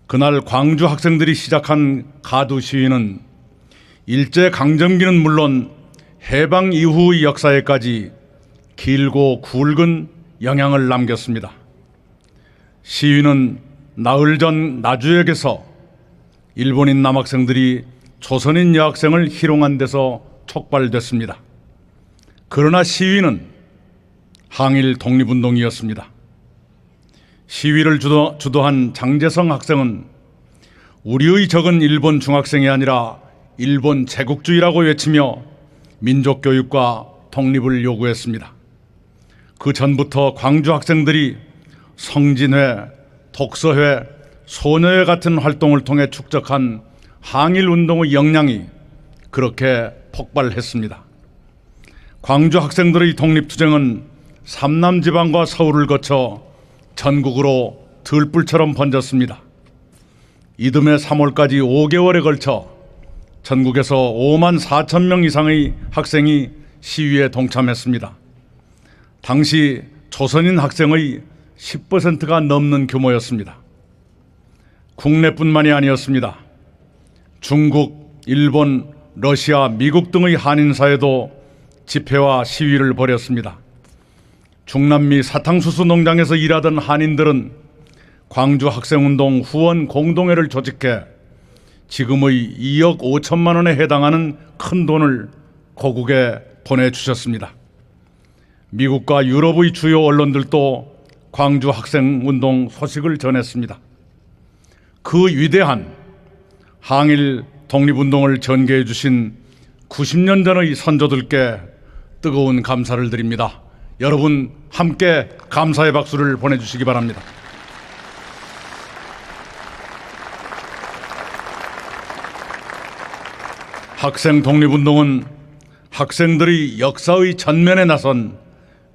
그날 광주 학생들이 시작한 가두 시위는 일제강점기는 물론 해방 이후의 역사에까지 길고 굵은 영향을 남겼습니다. 시위는 나흘 전 나주역에서 일본인 남학생들이 조선인 여학생을 희롱한 데서 촉발됐습니다. 그러나 시위는 항일 독립운동이었습니다. 시위를 주도한 장재성 학생은 우리의 적은 일본 중학생이 아니라 일본 제국주의라고 외치며 민족교육과 독립을 요구했습니다. 그 전부터 광주 학생들이 성진회, 독서회, 소녀회 같은 활동을 통해 축적한 항일운동의 역량이 그렇게 폭발했습니다. 광주 학생들의 독립투쟁은 삼남지방과 서울을 거쳐 전국으로 들불처럼 번졌습니다. 이듬해 3월까지 5개월에 걸쳐 전국에서 5만 4천 명 이상의 학생이 시위에 동참했습니다. 당시 조선인 학생의 10%가 넘는 규모였습니다. 국내뿐만이 아니었습니다. 중국, 일본, 러시아, 미국 등의 한인사회도 집회와 시위를 벌였습니다. 중남미 사탕수수 농장에서 일하던 한인들은 광주 학생운동 후원 공동회를 조직해 지금의 2억 5천만 원에 해당하는 큰 돈을 고국에 보내주셨습니다. 미국과 유럽의 주요 언론들도 광주 학생운동 소식을 전했습니다. 그 위대한 항일 독립운동을 전개해 주신 90년 전의 선조들께 뜨거운 감사를 드립니다. 여러분 함께 감사의 박수를 보내주시기 바랍니다. 학생 독립운동은 학생들이 역사의 전면에 나선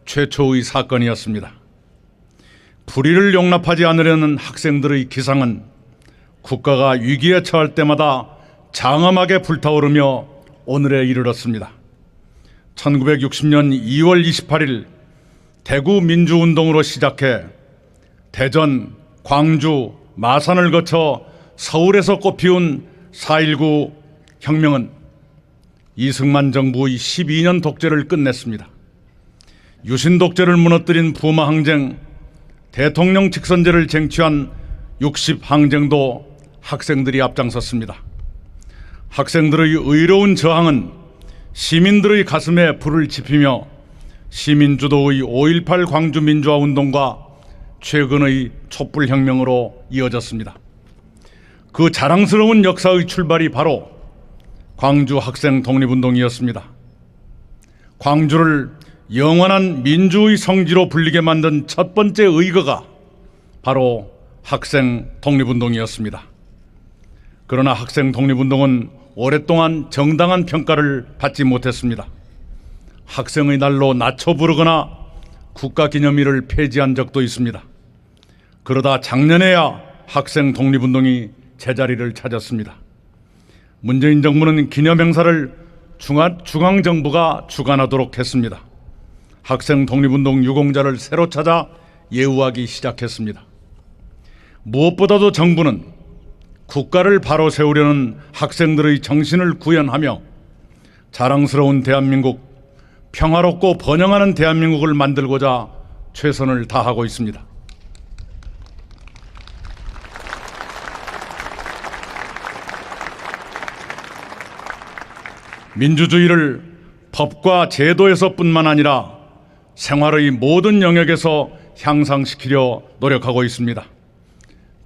최초의 사건이었습니다. 불의를 용납하지 않으려는 학생들의 기상은 국가가 위기에 처할 때마다 장엄하게 불타오르며 오늘에 이르렀습니다. 1960년 2월 28일 대구 민주운동으로 시작해 대전, 광주, 마산을 거쳐 서울에서 꽃피운 4.19 혁명은 이승만 정부의 12년 독재를 끝냈습니다. 유신 독재를 무너뜨린 부마 항쟁, 대통령 직선제를 쟁취한 60 항쟁도 학생들이 앞장섰습니다. 학생들의 의로운 저항은 시민들의 가슴에 불을 지피며 시민주도의 5.18 광주 민주화 운동과 최근의 촛불혁명으로 이어졌습니다. 그 자랑스러운 역사의 출발이 바로 광주 학생 독립운동이었습니다. 광주를 영원한 민주의 성지로 불리게 만든 첫 번째 의거가 바로 학생 독립운동이었습니다. 그러나 학생 독립운동은 오랫동안 정당한 평가를 받지 못했습니다. 학생의 날로 낮춰 부르거나 국가기념일을 폐지한 적도 있습니다. 그러다 작년에야 학생 독립운동이 제자리를 찾았습니다. 문재인 정부는 기념행사를 중앙정부가 주관하도록 했습니다. 학생 독립운동 유공자를 새로 찾아 예우하기 시작했습니다. 무엇보다도 정부는 국가를 바로 세우려는 학생들의 정신을 구현하며 자랑스러운 대한민국, 평화롭고 번영하는 대한민국을 만들고자 최선을 다하고 있습니다. 민주주의를 법과 제도에서뿐만 아니라 생활의 모든 영역에서 향상시키려 노력하고 있습니다.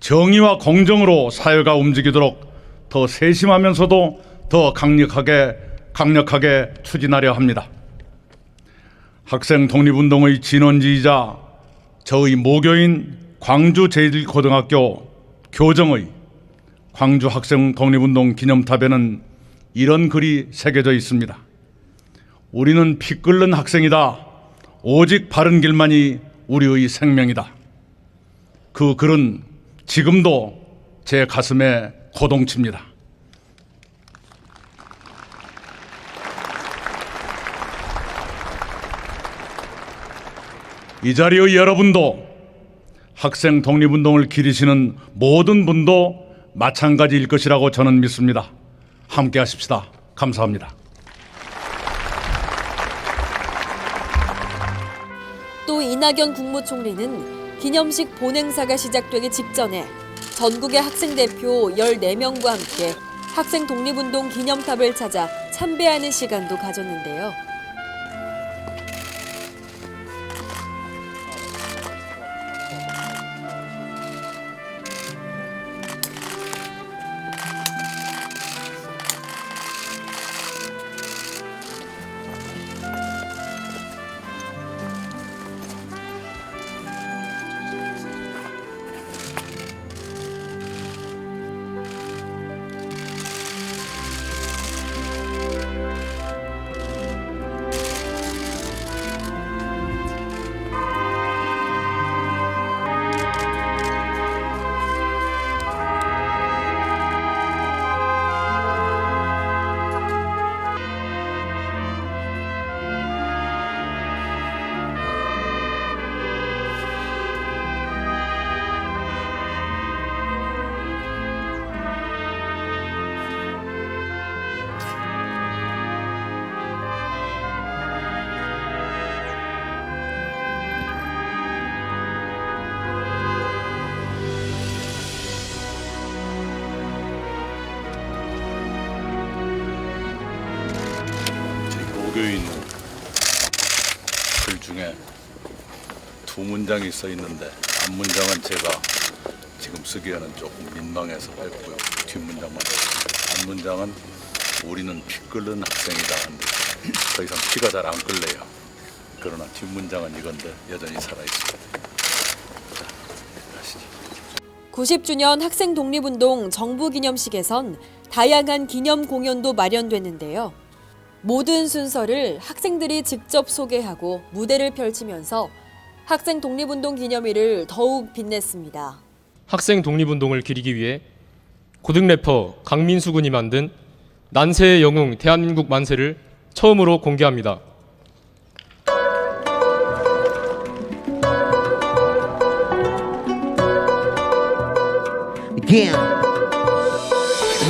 정의와 공정으로 사회가 움직이도록 더 세심하면서도 더 강력하게 추진하려 합니다. 학생 독립운동의 진원지이자 저의 모교인 광주 제1고등학교 교정의 광주 학생 독립운동 기념탑에는 이런 글이 새겨져 있습니다. 우리는 피 끓는 학생이다. 오직 바른 길만이 우리의 생명이다. 그 글은 지금도 제 가슴에 고동칩니다. 이 자리의 여러분도 학생 독립운동을 기리시는 모든 분도 마찬가지일 것이라고 저는 믿습니다. 함께 하십시다. 감사합니다. 또 이낙연 국무총리는 기념식 본행사가 시작되기 직전에 전국의 학생 대표 14명과 함께 학생 독립운동 기념탑을 찾아 참배하는 시간도 가졌는데요. 모교인 글 중에 두 문장이 써 있는데 앞 문장은 제가 지금 쓰기에는 조금 민망해서 뺐고요. 뒷문장만. 앞문장은 우리는 피 끓는 학생이다 하는데 더 이상 피가 잘 안 끓네요. 그러나 뒷문장은 이건데 여전히 살아있습니다. 자, 가시죠. 90주년 학생 독립운동 정부기념식에선 다양한 기념 공연도 마련됐는데요. 모든 순서를 학생들이 직접 소개하고 무대를 펼치면서 학생 독립운동 기념일을 더욱 빛냈습니다. 학생 독립운동을 기리기 위해 고등 래퍼 강민수 군이 만든 난세의 영웅 대한민국 만세를 처음으로 공개합니다.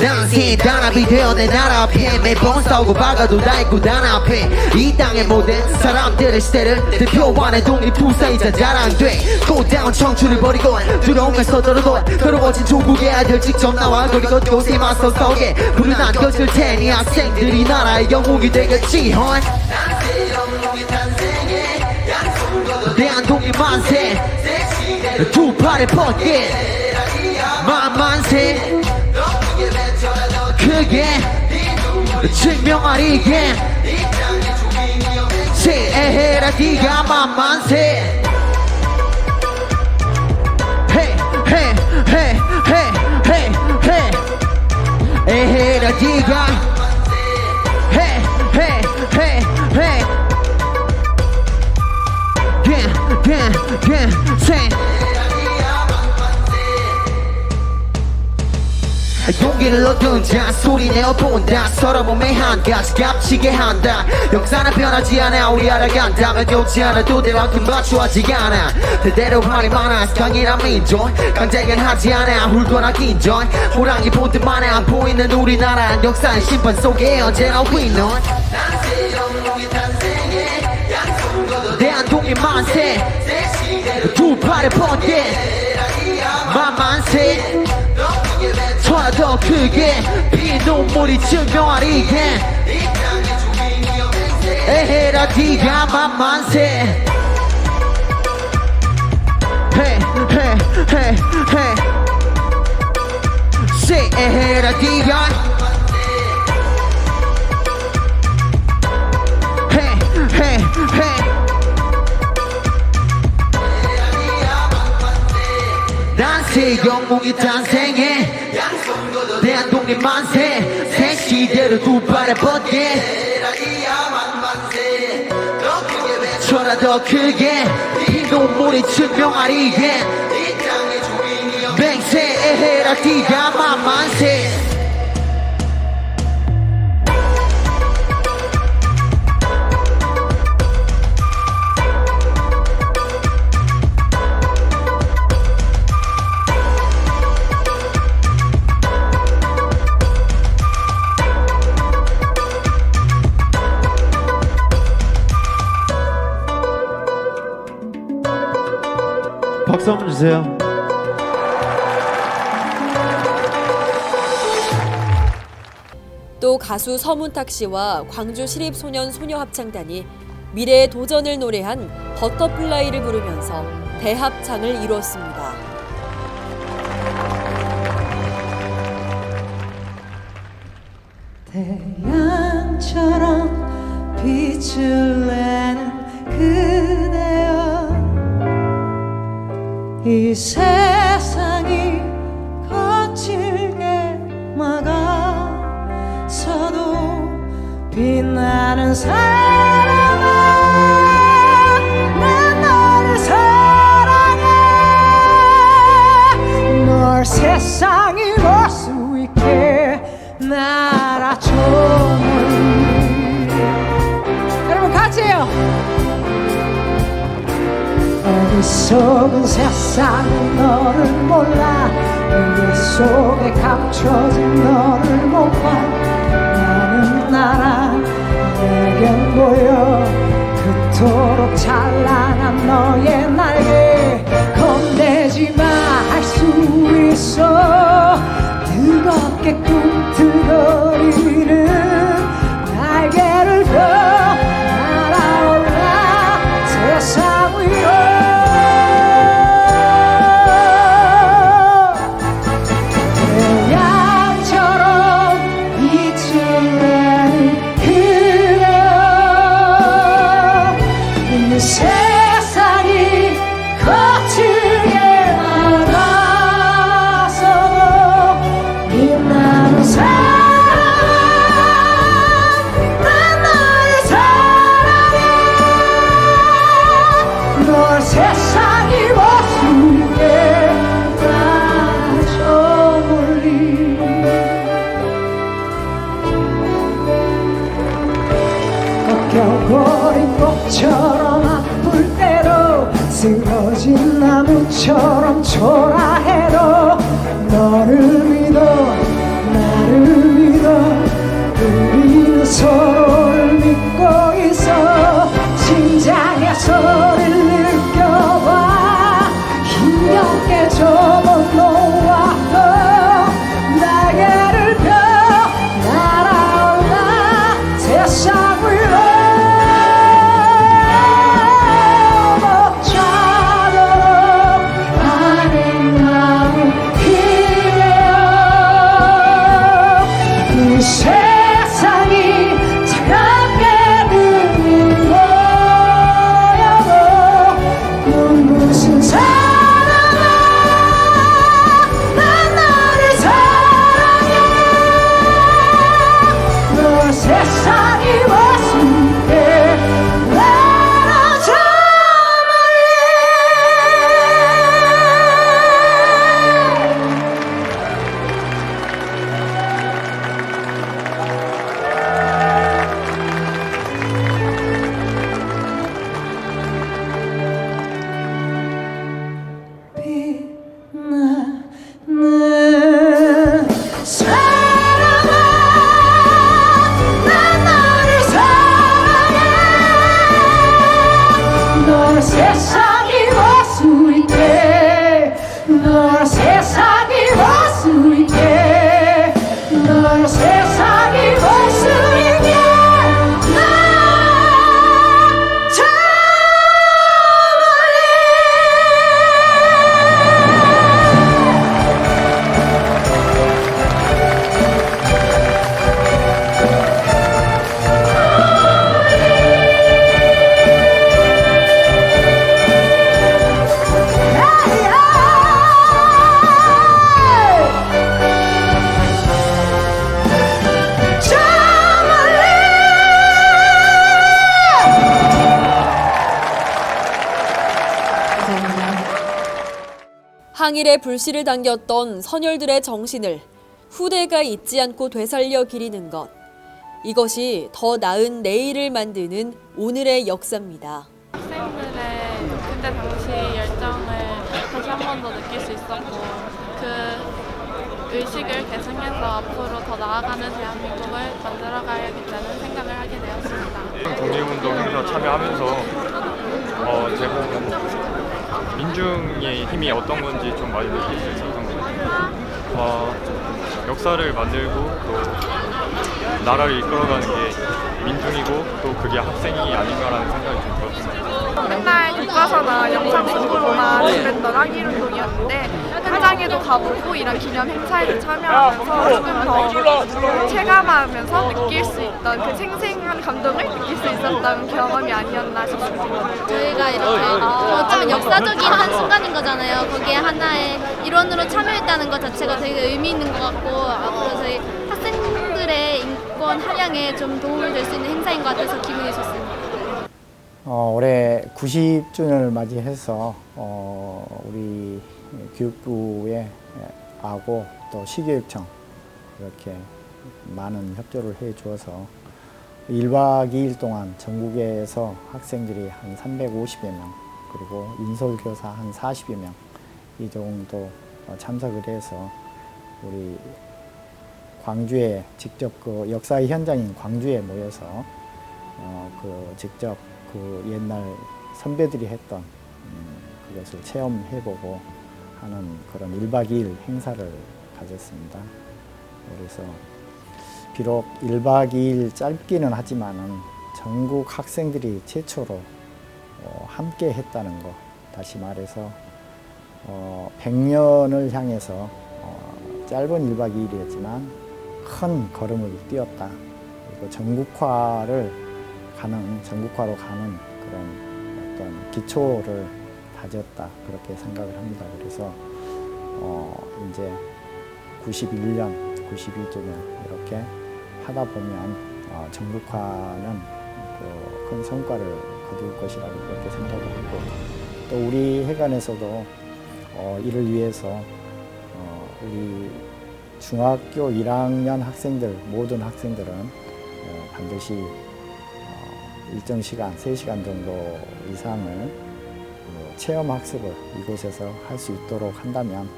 난세 단합이 되어 내 나라 앞에 매번 싸우고 박아도 다 있고 단합해 이 땅의 모든 사람들의 시대를 대표하는 독립투사이자 자랑돼 꽃다운 청춘을 버리고 두려움에 서들어도 더러워진 조국의 아들 직접 나와 거리 걷고 새 맞서 싸우게 불을 안겨줄 테니 학생들이 나라의 영웅이 되겠지 헌 대한독립 만세 두 팔에 뻗게 만만세 크게 증명하리게 새해라 네가 만만세 에헤라 네가 용기를 얻은 자 소리내어 본다 서로 몸에 한 가지 값지게 한다 역사는 변하지 않아 우리 알아간다면 욕지 않아도 대만큼 맞추어지지 않아 대대로 말이 많아 강인한 민족 강제긴 하지 않아 훌거나 긴전 호랑이 본 듯만 안 보이는 우리나라 역사의 심판 속에 언제나 위는 대한독립 만세 두 팔에 뻗게 만만세 더 더 크게 피 눈물이 증명하리게 에헤라 네가 만만세 에헤라 네가 난세 영웅이 탄생해 대한독립 만세 새 시대를 두 발에 뻗게 쳐라 더 크게 피 눈물이 증명하리게 맹세해라 네가 만만세 박수 한번 주세요. 또 가수 서문탁 씨와 광주 시립소년소녀합창단이 미래의 도전을 노래한 버터플라이를 부르면서 대합창을 이뤘습니다. 태양처럼 빛을 내는 그대여 이 세상이 거칠게 막아서도 빛나는 사랑아 난 너를 사랑해 널 세상이 볼 수 있게 날아줘는 여러분 같이 해요 어리석은 세상은 너를 몰라 내 속에 감춰진 너를 못 봐 나는 날아 내겐 보여 그토록 찬란한 너의 날개 겁내지 마 할 수 있어 뜨겁게 꿈틀거리는 날개를 펴 날아올라 세상 위로 바보처럼 초라해도 너를 믿어 나를 믿어 우리는 서로를 믿고 있어 심장의 소리를 느껴봐 힘겹게 접어놓아도 날개를 펴 날아올라 세상 위로 세상이 차갑게 들린 거야 넌 무슨 사랑아 난 너를 사랑해 널 세상이 왔을 때 나랑 세상이 왔을 때 널 세상이 왔을 때 널 세상이 왔을 때 항일의 불씨를 당겼던 선열들의 정신을 후대가 잊지 않고 되살려 기리는 것. 이것이 더 나은 내일을 만드는 오늘의 역사입니다. 학생들의 그때 당시 열정을 다시 한 번 더 느낄 수 있었고 그 의식을 계승해서 앞으로 더 나아가는 대한민국을 만들어가야겠다는 생각을 하게 되었습니다. 독립운동 행사 참여하면서 제가 민중의 힘이 어떤 건지 좀 많이 느낄 수 있었던 것 같아요. 역사를 만들고 또 나라를 이끌어가는 게 민중이고 또 그게 학생이 아닌가라는 생각이 좀 들었습니다. 맨날 교과서나 영상 속으로만 지냈던 항일운동이었는데 현장에도 가보고 이런 기념 행사에도 참여하면서 조금 더 체감하면서 느낄 수 있던 그 생생한 감동을 느낄 수 있었던 경험이 아니었나 싶습니다. 저희가 이렇게 좀 역사적인 한순간인 거잖아요. 거기에 하나의 일원으로 참여했다는 것 자체가 되게 의미 있는 것 같고 앞으로 저희 학생들의 인권 함양에 좀 도움을 될 수 있는 행사인 것 같아서 기분이 좋습니다. 올해 90주년을 맞이해서 우리 교육부에 하고 또 시교육청 이렇게 많은 협조를 해 주어서 1박 2일 동안 전국에서 학생들이 한 350여 명 그리고 인솔교사 한 40여 명 이 정도 참석을 해서 우리 광주에 직접 그 역사의 현장인 광주에 모여서 그 직접 그 옛날 선배들이 했던 그것을 체험해보고 하는 그런 1박 2일 행사를 가졌습니다. 그래서 비록 1박 2일 짧기는 하지만은 전국 학생들이 최초로 함께 했다는 거, 다시 말해서 100년을 향해서 짧은 1박 2일이었지만 큰 걸음을 뛰었다. 그리고 전국화로 가는 그런 어떤 기초를 다졌다. 그렇게 생각을 합니다. 그래서 이제 91년, 92주년 이렇게 하다 보면 전국화는 그 큰 성과를 거둘 것이라고 그렇게 생각을 하고 또 우리 회관에서도 이를 위해서 우리 중학교 1학년 학생들 모든 학생들은 반드시 일정 시간, 3시간 정도 이상을 체험 학습을 이곳에서 할 수 있도록 한다면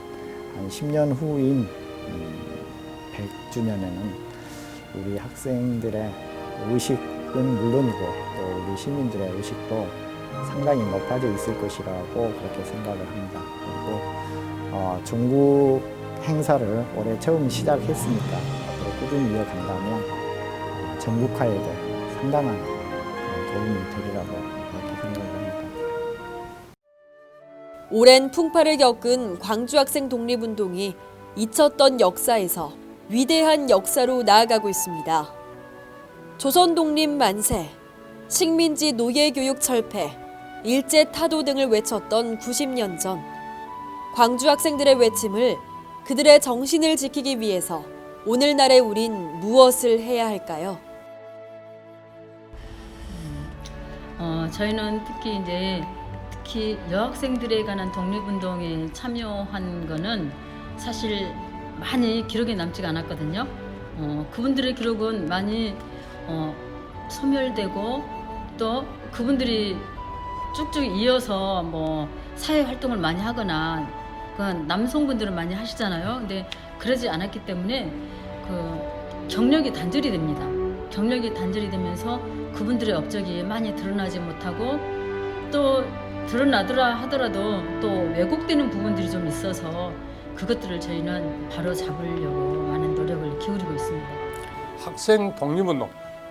한 10년 후인 100주년에는 우리 학생들의 의식은 물론이고 또 우리 시민들의 의식도 상당히 높아져 있을 것이라고 그렇게 생각을 합니다. 그리고 전국 행사를 올해 처음 시작했으니까 앞으로 꾸준히 이어간다면 전국화에도 상당한 도움이 되리라고 그렇게 생각을 합니다. 오랜 풍파를 겪은 광주학생 독립운동이 잊혔던 역사에서 위대한 역사로 나아가고 있습니다. 조선 독립 만세, 식민지 노예교육 철폐, 일제 타도 등을 외쳤던 90년 전 광주 학생들의 외침을 그들의 정신을 지키기 위해서 오늘날의 우린 무엇을 해야 할까요? 저희는 특히 여학생들에 관한 독립운동에 참여한 거는 사실 많이 기록에 남지가 않았거든요. 그분들의 기록은 많이 소멸되고 또 그분들이 쭉쭉 이어서 뭐 사회 활동을 많이 하거나 그건 남성분들은 많이 하시잖아요. 근데 그러지 않았기 때문에 그 경력이 단절이 됩니다. 경력이 단절이 되면서 그분들의 업적이 많이 드러나지 못하고 또 드러나더라 하더라도 또 왜곡되는 부분들이 좀 있어서 그것들을 저희는 바로 잡으려고 많은 노력을 기울이고 있습니다. 학생 독립운동,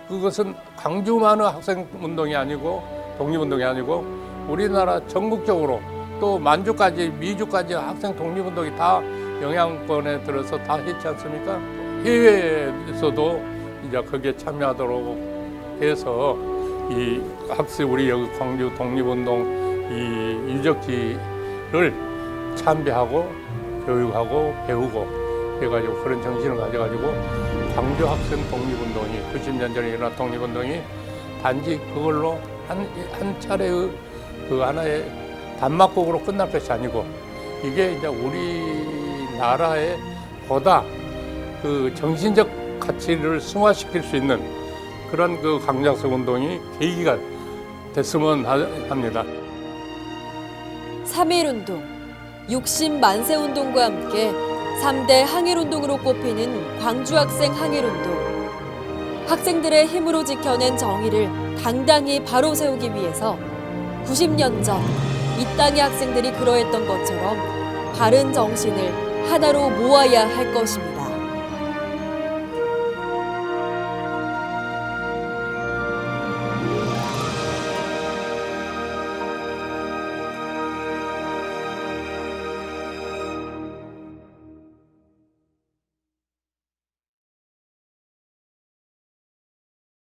그것은 광주만의 학생 운동이 아니고 독립운동이 아니고 우리나라 전국적으로 또 만주까지 미주까지 학생 독립운동이 다 영향권에 들어서 다 했지 않습니까? 해외에서도 이제 거기에 참여하도록 해서 이 학생 우리 여기 광주 독립운동 이 유적지를 참배하고 교육하고 배우고 해가지고 그런 정신을 가져가지고 광주 학생 독립운동이 90년 전에 일어난 독립운동이 단지 그걸로 한 차례의 그 하나의 단막곡으로 끝날 것이 아니고 이게 이제 우리나라의 보다 그 정신적 가치를 승화시킬 수 있는 그런 그 광주학생 운동이 계기가 됐으면 합니다. 3.1운동, 60만세운동과 함께 3대 항일운동으로 꼽히는 광주학생 항일운동. 학생들의 힘으로 지켜낸 정의를 당당히 바로 세우기 위해서 90년 전 이 땅의 학생들이 그러했던 것처럼 바른 정신을 하나로 모아야 할 것입니다.